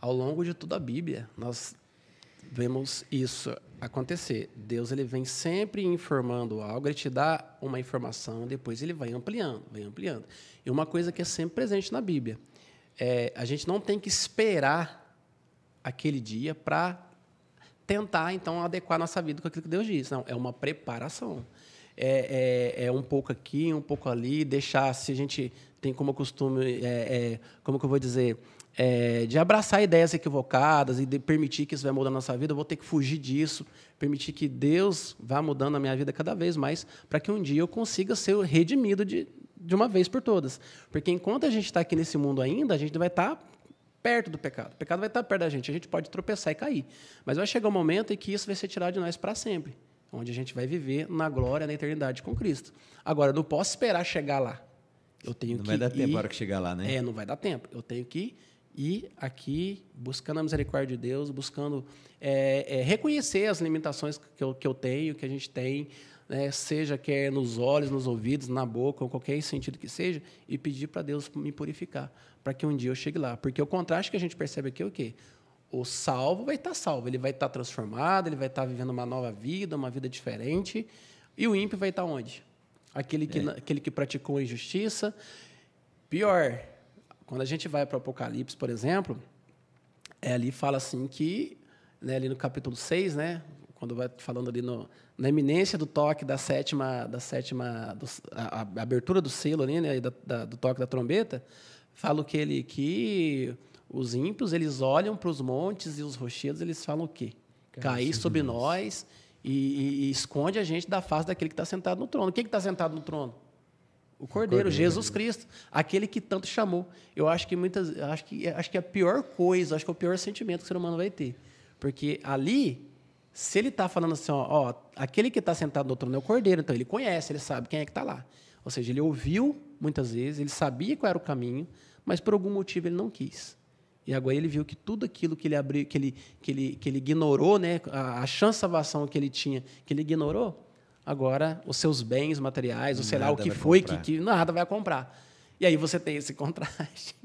Ao longo de toda a Bíblia, nós vemos isso acontecer. Deus ele vem sempre informando algo, ele te dá uma informação, depois ele vai ampliando. E uma coisa que é sempre presente na Bíblia, a gente não tem que esperar aquele dia para tentar, então, adequar nossa vida com aquilo que Deus diz. Não, é uma preparação. É um pouco aqui, um pouco ali, deixar, se a gente tem como costume, como que eu vou dizer, de abraçar ideias equivocadas e de permitir que isso vai mudar a nossa vida, eu vou ter que fugir disso, permitir que Deus vá mudando a minha vida cada vez mais, para que um dia eu consiga ser redimido de uma vez por todas. Porque enquanto a gente está aqui nesse mundo ainda, a gente vai estar perto do pecado. O pecado vai estar perto da gente. A gente pode tropeçar e cair. Mas vai chegar um momento em que isso vai ser tirado de nós para sempre, onde a gente vai viver na glória, na eternidade com Cristo. Agora, eu não posso esperar chegar lá. Eu tenho não vai dar tempo para chegar lá, né? Não vai dar tempo. Eu tenho que ir aqui buscando a misericórdia de Deus, buscando reconhecer as limitações que eu tenho, que a gente tem, seja quer nos olhos, nos ouvidos, na boca, ou qualquer sentido que seja, e pedir para Deus me purificar, para que um dia eu chegue lá. Porque o contraste que a gente percebe aqui é o quê? O salvo vai estar salvo, ele vai estar transformado, ele vai estar vivendo uma nova vida, uma vida diferente, e o ímpio vai estar onde? Aquele que praticou a injustiça. Pior, quando a gente vai para o Apocalipse, por exemplo, ali fala assim que né, ali no capítulo 6, né, quando vai falando ali na iminência do toque a abertura do selo ali, né, do toque da trombeta, fala que os ímpios, eles olham para os montes e os rochedos, eles falam o quê? Cair sobre nós e esconde a gente da face daquele que está sentado no trono. Quem que está sentado no trono? O Cordeiro, Jesus Cristo, aquele que tanto chamou. Eu acho que acho que a pior coisa, acho que é o pior sentimento que o ser humano vai ter. Porque ali, se ele está falando assim, ó, aquele que está sentado no trono é o Cordeiro, então ele conhece, ele sabe quem é que está lá. Ou seja, ele ouviu muitas vezes, ele sabia qual era o caminho, mas por algum motivo ele não quis. E agora ele viu que tudo aquilo que ele abriu, que ele ignorou, né, a chance de salvação que ele tinha, que ele ignorou, agora os seus bens materiais, ou sei lá o que foi, que nada vai comprar. E aí você tem esse contraste.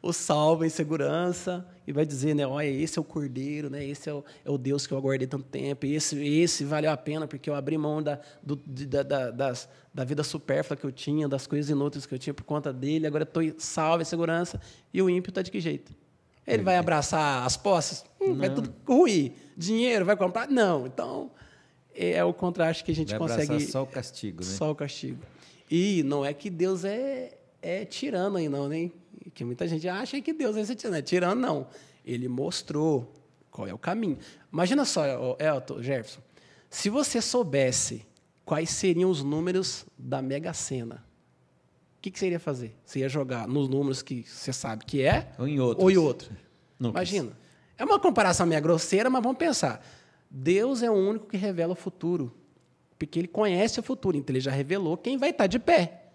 O salvo em segurança e vai dizer, né, olha, esse é o Cordeiro, né, esse é o Deus que eu aguardei tanto tempo, esse valeu a pena porque eu abri mão da vida supérflua que eu tinha, das coisas inúteis que eu tinha por conta dele, agora eu estou salvo em segurança. E o ímpio está de que jeito? Ele vai abraçar as posses? Vai tudo ruir. Dinheiro, vai comprar? Não. Então, é o contraste que a gente consegue... Vai abraçar só o castigo, né? Só o castigo. E não é que Deus é tirano aí, não, né? Que muita gente acha que Deus é esse tirano. É tirano, não. Ele mostrou qual é o caminho. Imagina só, Elton, Jefferson, se você soubesse quais seriam os números da Mega Sena, o que você iria fazer? Você ia jogar nos números que você sabe que é ou em outros? Ou em outro. Imagina. É uma comparação meio grosseira, mas vamos pensar. Deus é o único que revela o futuro, porque ele conhece o futuro, então ele já revelou quem vai estar de pé.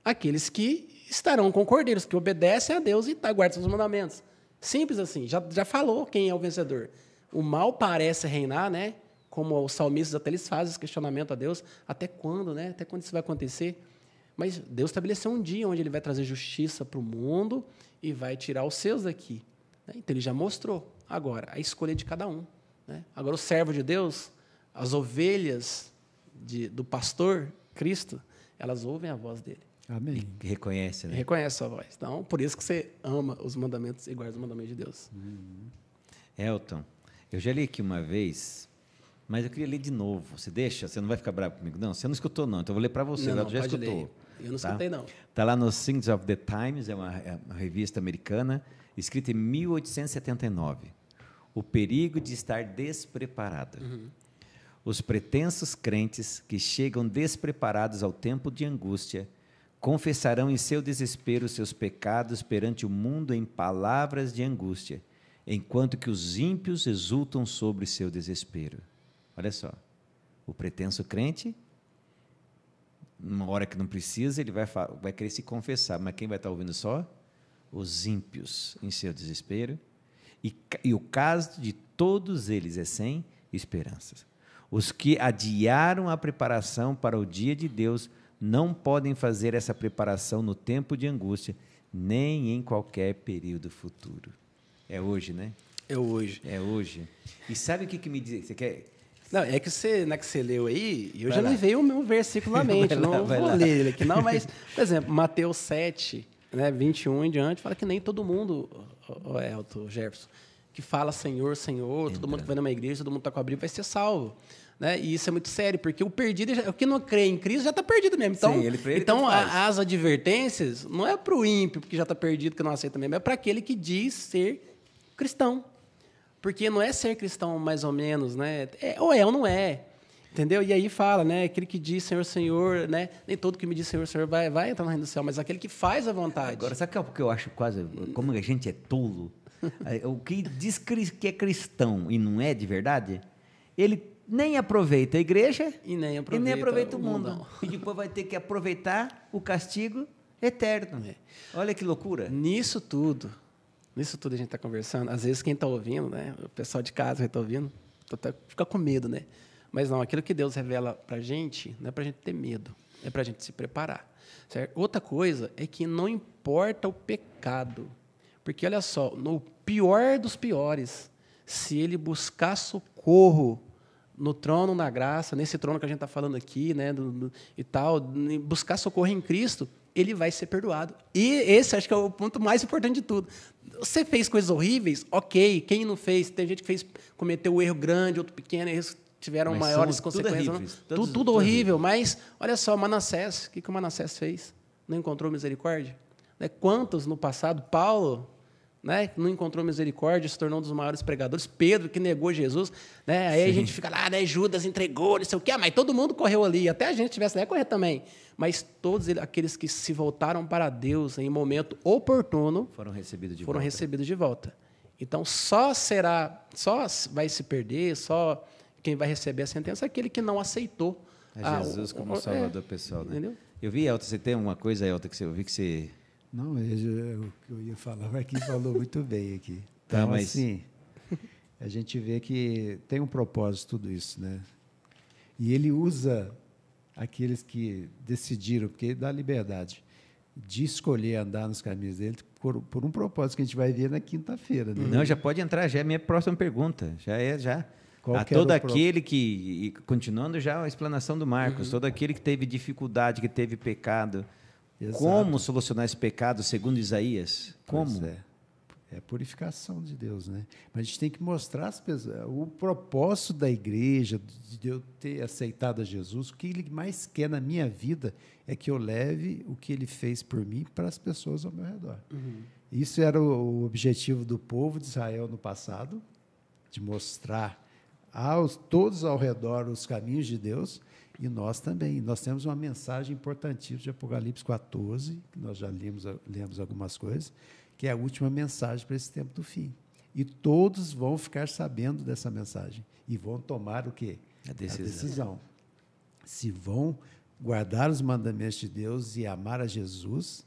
Aqueles que estarão com cordeiros, que obedecem a Deus e guardam seus mandamentos. Simples assim, já falou quem é o vencedor. O mal parece reinar, né? Como os salmistas até eles fazem esse questionamento a Deus, até quando, né? Até quando isso vai acontecer? Mas Deus estabeleceu um dia onde ele vai trazer justiça para o mundo e vai tirar os seus daqui. Né? Então ele já mostrou. Agora, a escolha de cada um. Né? Agora, o servo de Deus, as ovelhas do pastor, Cristo, elas ouvem a voz dele. Amém. E reconhece, né? Reconhece a voz. Então, por isso que você ama os mandamentos e guarda os mandamentos de Deus. Elton, eu já li aqui uma vez, mas eu queria ler de novo. Você deixa? Você não vai ficar bravo comigo? Não, você não escutou, não. Então eu vou ler para você. Não, já pode escutou. ler. Eu não escutei, não. Está lá no Things of the Times, é uma revista americana, escrita em 1879. O perigo de estar despreparado. Os pretensos crentes que chegam despreparados ao tempo de angústia confessarão em seu desespero seus pecados perante o mundo em palavras de angústia, enquanto que os ímpios exultam sobre seu desespero. Olha só, o pretenso crente, numa hora que não precisa, ele vai querer se confessar, mas quem vai estar ouvindo só? Os ímpios em seu desespero. E o caso de todos eles é sem esperanças. Os que adiaram a preparação para o dia de Deus não podem fazer essa preparação no tempo de angústia, nem em qualquer período futuro. É hoje, né? É hoje. É hoje. E sabe o que me diz? Você quer... Não, é que você leu aí, eu já me veio o meu versículo na mente, não vou ler ele aqui, não, mas, por exemplo, Mateus 7, né, 21 em diante, fala que nem todo mundo, Elton, Jefferson, que fala Senhor, Senhor, todo mundo que vai numa igreja, todo mundo está com a Bíblia, vai ser salvo. Né? E isso é muito sério, porque o perdido, o que não crê em Cristo já está perdido mesmo. Então, sim, então as advertências não é para o ímpio, porque já está perdido, que não aceita mesmo, é para aquele que diz ser cristão. Porque não é ser cristão mais ou menos, né? Ou não é. Entendeu? E aí fala, né? Aquele que diz Senhor, Senhor, né? Nem todo que me diz Senhor, Senhor vai entrar no reino do céu, mas aquele que faz a vontade. Agora, sabe o que eu acho quase... Como a gente é tolo? O que diz que é cristão e não é de verdade, ele nem aproveita a igreja e nem aproveita o mundo. E depois vai ter que aproveitar o castigo eterno. Olha que loucura. Nisso tudo a gente está conversando. Às vezes quem está ouvindo, né? O pessoal de casa que está ouvindo, fica com medo, né? Mas não, aquilo que Deus revela para a gente não é para a gente ter medo, é para a gente se preparar. Certo? Outra coisa é que não importa o pecado. Porque, olha só, no pior dos piores, se ele buscar socorro no trono, na graça, nesse trono que a gente está falando aqui, né, e tal, buscar socorro em Cristo, ele vai ser perdoado. E esse acho que é o ponto mais importante de tudo. Você fez coisas horríveis? Ok. Quem não fez? Tem gente que cometeu um erro grande, outro pequeno, erros tiveram maiores consequências. Tudo horrível. Mas, olha só, Manassés, o que o Manassés fez? Não encontrou misericórdia? Quantos no passado? Paulo, né, não encontrou misericórdia, se tornou um dos maiores pregadores. Pedro, que negou Jesus. Né? Aí a gente fica lá, né, Judas entregou, não sei o quê. Mas todo mundo correu ali. Até a gente tivesse lá, ia correr também. Mas todos aqueles que se voltaram para Deus em momento oportuno foram recebidos de volta. Então, só vai se perder, só quem vai receber a sentença é aquele que não aceitou Jesus como Salvador pessoal. Né? Entendeu? Eu vi, Elton, você tem uma coisa, Elton, que eu vi que você... Não, eu ia falar, mas quem falou muito bem aqui. Então, mas... assim, a gente vê que tem um propósito tudo isso, né? E ele usa aqueles que decidiram, porque ele dá liberdade de escolher andar nos caminhos dele por um propósito que a gente vai ver na quinta-feira. Né? Não, já pode entrar, já é a minha próxima pergunta. Já. A todo aquele que, continuando já a explanação do Marcos, todo aquele que teve dificuldade, que teve pecado, exato. Como solucionar esse pecado, segundo Isaías? Como? É a purificação de Deus, né? Mas a gente tem que mostrar às pessoas, o propósito da igreja, de eu ter aceitado a Jesus, o que ele mais quer na minha vida é que eu leve o que ele fez por mim para as pessoas ao meu redor. Isso era o objetivo do povo de Israel no passado, de mostrar todos ao redor os caminhos de Deus, e nós também. Nós temos uma mensagem importantíssima de Apocalipse 14, que nós já lemos algumas coisas, que é a última mensagem para esse tempo do fim. E todos vão ficar sabendo dessa mensagem e vão tomar o quê? A decisão. Se vão guardar os mandamentos de Deus e amar a Jesus,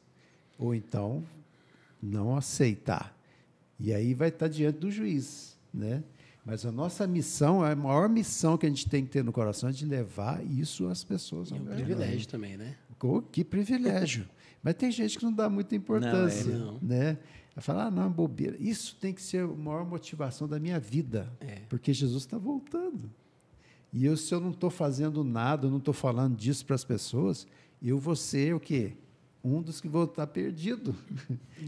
ou então não aceitar. E aí vai estar diante do juiz, né? Mas a nossa missão, a maior missão que a gente tem que ter no coração é de levar isso às pessoas. É um privilégio também, né? Que privilégio. Mas tem gente que não dá muita importância. Não. Né? Vai falar, não, bobeira. Isso tem que ser a maior motivação da minha vida, porque Jesus está voltando. E se eu não estou fazendo nada, eu não estou falando disso para as pessoas, eu vou ser o quê? Um dos que vão estar perdido.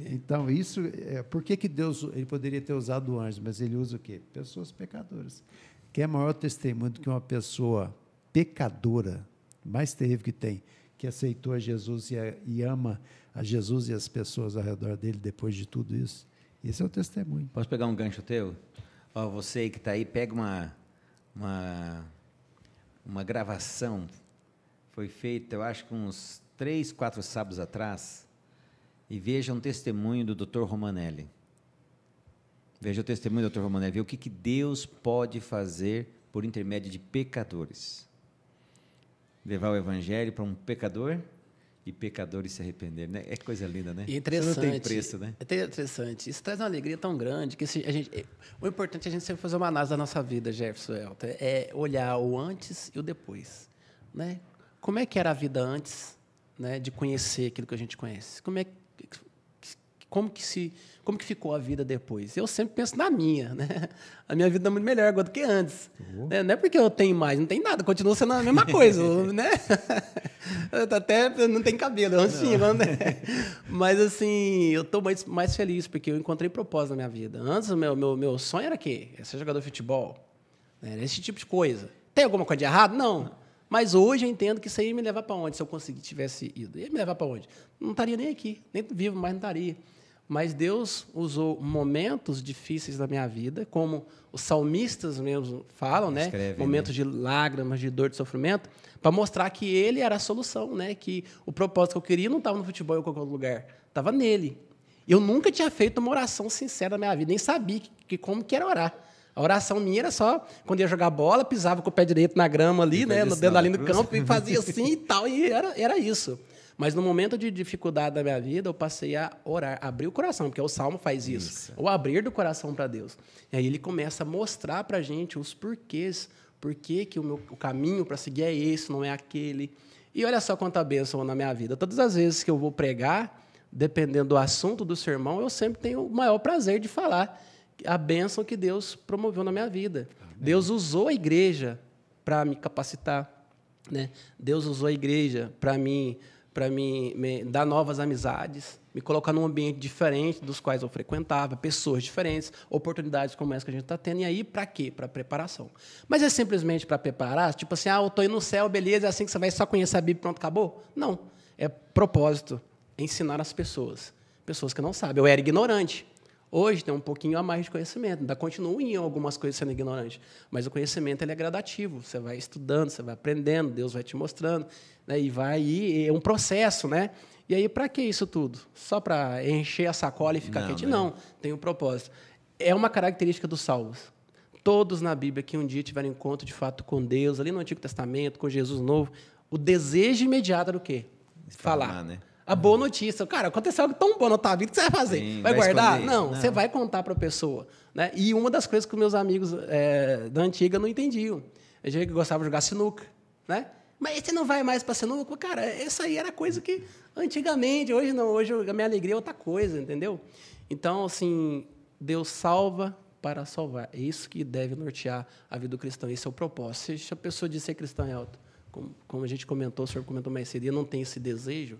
Então, isso por que Deus ele poderia ter usado anjos, mas ele usa o quê? Pessoas pecadoras. Que é maior testemunho do que uma pessoa pecadora, mais terrível que tem, que aceitou a Jesus e ama a Jesus e as pessoas ao redor dele depois de tudo isso. Esse é o testemunho. Posso pegar um gancho teu? Ó, você que está aí, pega uma gravação. Foi feita, eu acho que uns 3, 4 sábados atrás, e veja um testemunho do Dr. Romanelli. Veja o testemunho do Dr. Romanelli, vê o que Deus pode fazer por intermédio de pecadores. Levar o evangelho para um pecador e pecadores se arrepender, né? É coisa linda, né? E interessante. Isso não tem preço, né? É interessante. Isso traz uma alegria tão grande que o importante é a gente sempre fazer uma análise da nossa vida, Jefferson Elton, é olhar o antes e o depois, né? Como é que era a vida antes, né, de conhecer aquilo que a gente conhece? Como que ficou a vida depois? Eu sempre penso na minha, né? A minha vida é muito melhor agora do que antes. Né? Não é porque eu tenho mais, não tem nada, continua sendo a mesma coisa, né? Até não tem cabelo, assim, né? Mas assim, eu estou mais feliz porque eu encontrei propósito na minha vida. Antes, o meu sonho era quê? Era ser jogador de futebol, né? Era esse tipo de coisa. Tem alguma coisa de errado? Não. Mas hoje eu entendo que isso aí ia me levar para onde, se eu tivesse ido? Ia me levar para onde? Não estaria nem aqui, nem vivo, mas não estaria. Mas Deus usou momentos difíceis da minha vida, como os salmistas mesmo falam, né? Momentos de lágrimas, de dor, de sofrimento, para mostrar que Ele era a solução, né? Que o propósito que eu queria não estava no futebol ou em qualquer outro lugar, estava nele. Eu nunca tinha feito uma oração sincera na minha vida, nem sabia como que era orar. A oração minha era só, quando ia jogar bola, pisava com o pé direito na grama ali, né, dentro da linha do campo, e fazia assim e tal, e era isso. Mas no momento de dificuldade da minha vida, eu passei a orar, abrir o coração, porque o Salmo faz isso. O abrir do coração para Deus. E aí ele começa a mostrar para a gente os porquês, por que o caminho para seguir é esse, não é aquele. E olha só quanta bênção na minha vida. Todas as vezes que eu vou pregar, dependendo do assunto do sermão, eu sempre tenho o maior prazer de falar a bênção que Deus promoveu na minha vida. Amém. Deus usou a igreja para me capacitar, né? Deus usou a igreja para para me dar novas amizades, me colocar num ambiente diferente dos quais eu frequentava, pessoas diferentes, oportunidades como essa que a gente está tendo. E aí, para quê? Para preparação. Mas é simplesmente para preparar? Tipo assim, eu estou indo no céu, beleza, é assim que você vai só conhecer a Bíblia e pronto, acabou? Não. É propósito, é ensinar as pessoas. Pessoas que não sabem. Eu era ignorante. Hoje tem um pouquinho a mais de conhecimento. Ainda continuo em algumas coisas sendo ignorante. Mas o conhecimento ele é gradativo. Você vai estudando, você vai aprendendo, Deus vai te mostrando. Né? E é um processo, né? E aí, para que isso tudo? Só para encher a sacola e ficar quietinho? Não, tem um propósito. É uma característica dos salvos. Todos na Bíblia que um dia tiveram encontro, de fato, com Deus, ali no Antigo Testamento, com Jesus novo, o desejo imediato era o quê? Falar. Né? A boa notícia. Cara, aconteceu algo tão bom na tua vida, o que você vai fazer? Sim, vai guardar? Não, você vai contar para a pessoa. Né? E uma das coisas que meus amigos da antiga não entendiam. Eu já gostava de jogar sinuca. Né? Mas você não vai mais para sinuca? Cara, essa aí era coisa que antigamente, hoje não. Hoje a minha alegria é outra coisa, entendeu? Então, assim, Deus salva para salvar. É isso que deve nortear a vida do cristão. Esse é o propósito. Se a pessoa diz ser cristã, Elton, como a gente comentou, o senhor comentou mais cedo, e não tem esse desejo,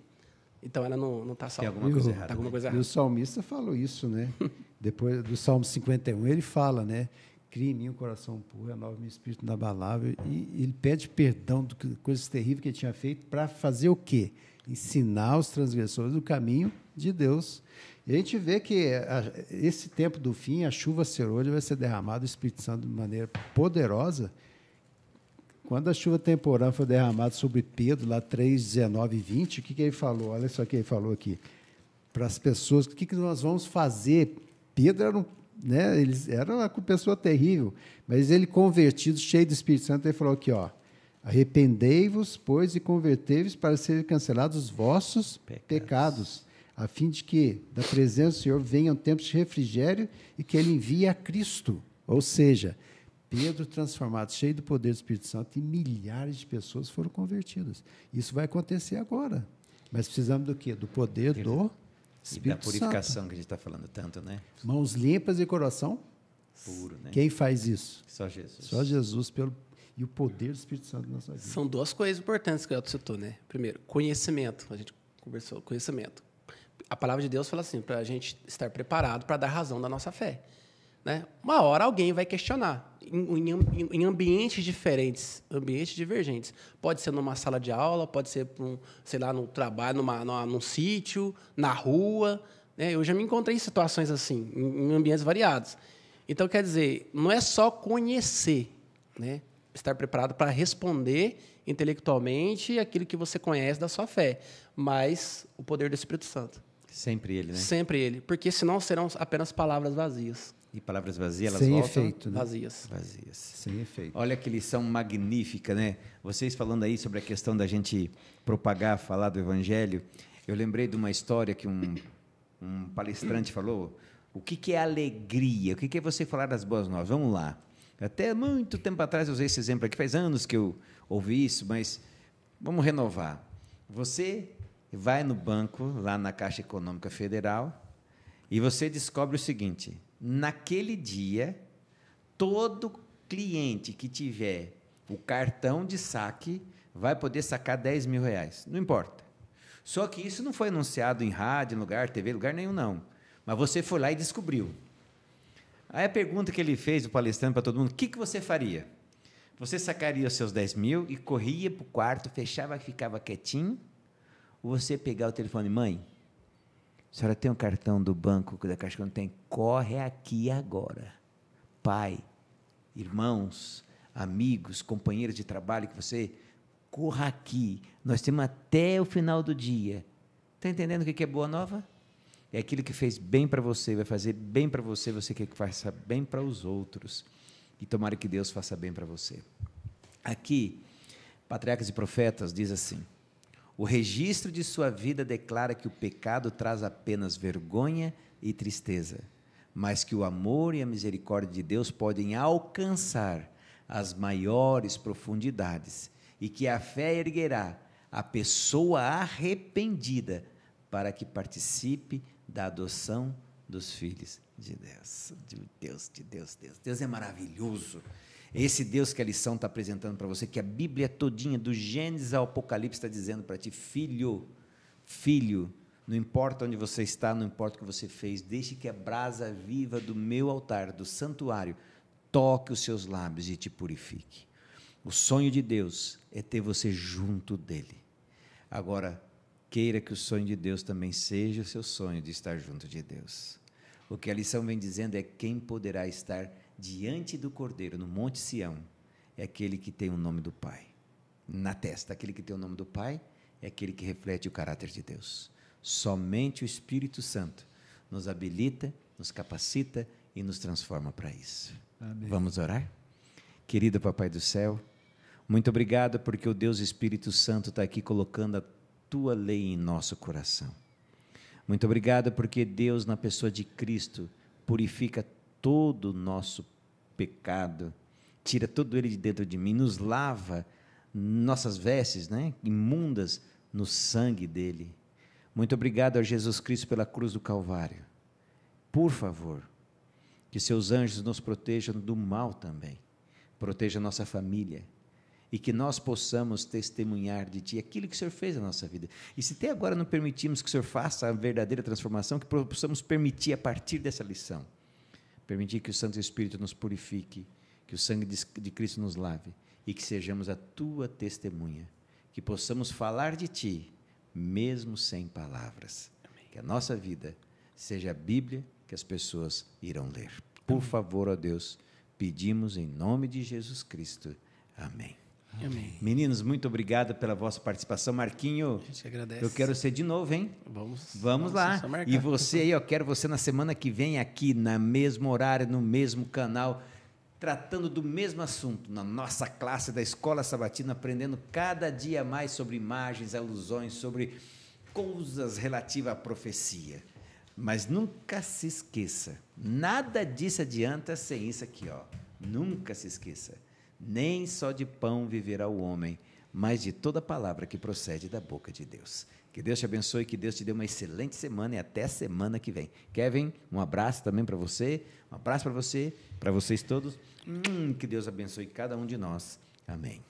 então ela não está salva. Tem alguma coisa errada. Alguma coisa errada. E o salmista falou isso, né? Depois do Salmo 51, ele fala, né? Cria em mim um coração puro, renova meu espírito inabalável. E ele pede perdão de coisas terríveis que ele tinha feito para fazer o quê? Ensinar os transgressores o caminho de Deus. E a gente vê que esse tempo do fim, a chuva serôdia vai ser derramada, o Espírito Santo de maneira poderosa. Quando a chuva temporal foi derramada sobre Pedro, lá 3, 19 e 20, o que ele falou? Olha só o que ele falou aqui. Para as pessoas, o que nós vamos fazer? Pedro era uma pessoa terrível, mas ele convertido, cheio do Espírito Santo, ele falou aqui, arrependei-vos, pois, e convertei-vos para serem cancelados os vossos pecados, a fim de que, da presença do Senhor, venham tempos de refrigério e que Ele envie a Cristo. Ou seja, Pedro transformado, cheio do poder do Espírito Santo, e milhares de pessoas foram convertidas. Isso vai acontecer agora. Mas precisamos do quê? Do poder do Espírito Santo. E da purificação que a gente está falando tanto, né? Mãos limpas e coração puro, né? Quem faz isso? Só Jesus. Só Jesus e o poder do Espírito Santo na nossa vida. São duas coisas importantes que o Elton citou, né? Primeiro, conhecimento. A gente conversou, conhecimento. A palavra de Deus fala assim, para a gente estar preparado para dar razão da nossa fé. Né? Uma hora alguém vai questionar. Em ambientes diferentes, ambientes divergentes. Pode ser numa sala de aula, pode ser, no trabalho, num sítio, na rua. Né? Eu já me encontrei em situações assim, em ambientes variados. Então, quer dizer, não é só conhecer, né? Estar preparado para responder intelectualmente aquilo que você conhece da sua fé, mas o poder do Espírito Santo. Sempre ele, né? Sempre ele, porque senão serão apenas palavras vazias. E palavras vazias, elas sem voltam efeito, né? Vazias. Sem efeito. Olha que lição magnífica, né? Vocês falando aí sobre a questão da gente propagar, falar do Evangelho, eu lembrei de uma história que um palestrante falou. O que é alegria? O que é você falar das boas novas? Vamos lá. Até muito tempo atrás eu usei esse exemplo aqui, faz anos que eu ouvi isso, mas vamos renovar. Você vai no banco, lá na Caixa Econômica Federal, e você descobre o seguinte: naquele dia, todo cliente que tiver o cartão de saque vai poder sacar R$10.000. Não importa. Só que isso não foi anunciado em rádio, em lugar, TV, lugar nenhum, não. Mas você foi lá e descobriu. Aí a pergunta que ele fez, o palestrante, para todo mundo: o que você faria? Você sacaria os seus 10 mil e corria para o quarto, fechava e ficava quietinho? Ou você pegar o telefone: mãe, a senhora tem um cartão do banco da Caixa? Não tem? Corre aqui agora. Pai, irmãos, amigos, companheiros de trabalho, que você corra aqui. Nós temos até o final do dia. Está entendendo o que é boa nova? É aquilo que fez bem para você, vai fazer bem para você, você quer que faça bem para os outros. E tomara que Deus faça bem para você. Aqui, Patriarcas e Profetas diz assim: o registro de sua vida declara que o pecado traz apenas vergonha e tristeza, mas que o amor e a misericórdia de Deus podem alcançar as maiores profundidades e que a fé erguerá a pessoa arrependida para que participe da adoção dos filhos de Deus. Deus é maravilhoso. Esse Deus que a lição está apresentando para você, que a Bíblia todinha, do Gênesis ao Apocalipse, está dizendo para ti: filho, Filho, não importa onde você está, não importa o que você fez, deixe que a brasa viva do meu altar, do santuário, toque os seus lábios e te purifique. O sonho de Deus é ter você junto dele. Agora, queira que o sonho de Deus também seja o seu sonho de estar junto de Deus. O que a lição vem dizendo é: quem poderá estar diante do Cordeiro, no Monte Sião, é aquele que tem o nome do Pai na testa. Aquele que tem o nome do Pai é aquele que reflete o caráter de Deus. Somente o Espírito Santo nos habilita, nos capacita e nos transforma para isso. Amém. Vamos orar? Querido Papai do Céu, muito obrigado porque o Deus Espírito Santo está aqui colocando a tua lei em nosso coração. Muito obrigado porque Deus, na pessoa de Cristo, purifica todo o nosso pecado, tira todo ele de dentro de mim, nos lava nossas vestes, né, imundas, no sangue dele. Muito obrigado a Jesus Cristo pela cruz do Calvário. Por favor, que seus anjos nos protejam do mal também, proteja a nossa família, e que nós possamos testemunhar de Ti aquilo que o Senhor fez na nossa vida. E se até agora não permitimos que o Senhor faça a verdadeira transformação, que possamos permitir a partir dessa lição, permitir que o Santo Espírito nos purifique, que o sangue de Cristo nos lave, e que sejamos a Tua testemunha, que possamos falar de Ti, mesmo sem palavras. Amém. Que a nossa vida seja a Bíblia que as pessoas irão ler. Por favor, ó Deus, pedimos em nome de Jesus Cristo. Amém. Amém. Meninos, muito obrigado pela vossa participação. Marquinho, A gente agradece. eu quero ser de novo, hein? Vamos lá. só marcar. E você aí, eu quero você na semana que vem aqui, no mesmo horário, no mesmo canal, tratando do mesmo assunto, na nossa classe da Escola Sabatina, aprendendo cada dia mais sobre imagens, alusões, sobre coisas relativas à profecia. Mas nunca se esqueça, nada disso adianta sem isso aqui, ó. Nunca se esqueça. Nem só de pão viverá o homem, mas de toda palavra que procede da boca de Deus. Que Deus te abençoe, que Deus te dê uma excelente semana e até semana que vem. Kevin, um abraço também para você, um abraço para você, para vocês todos. Que Deus abençoe cada um de nós. Amém.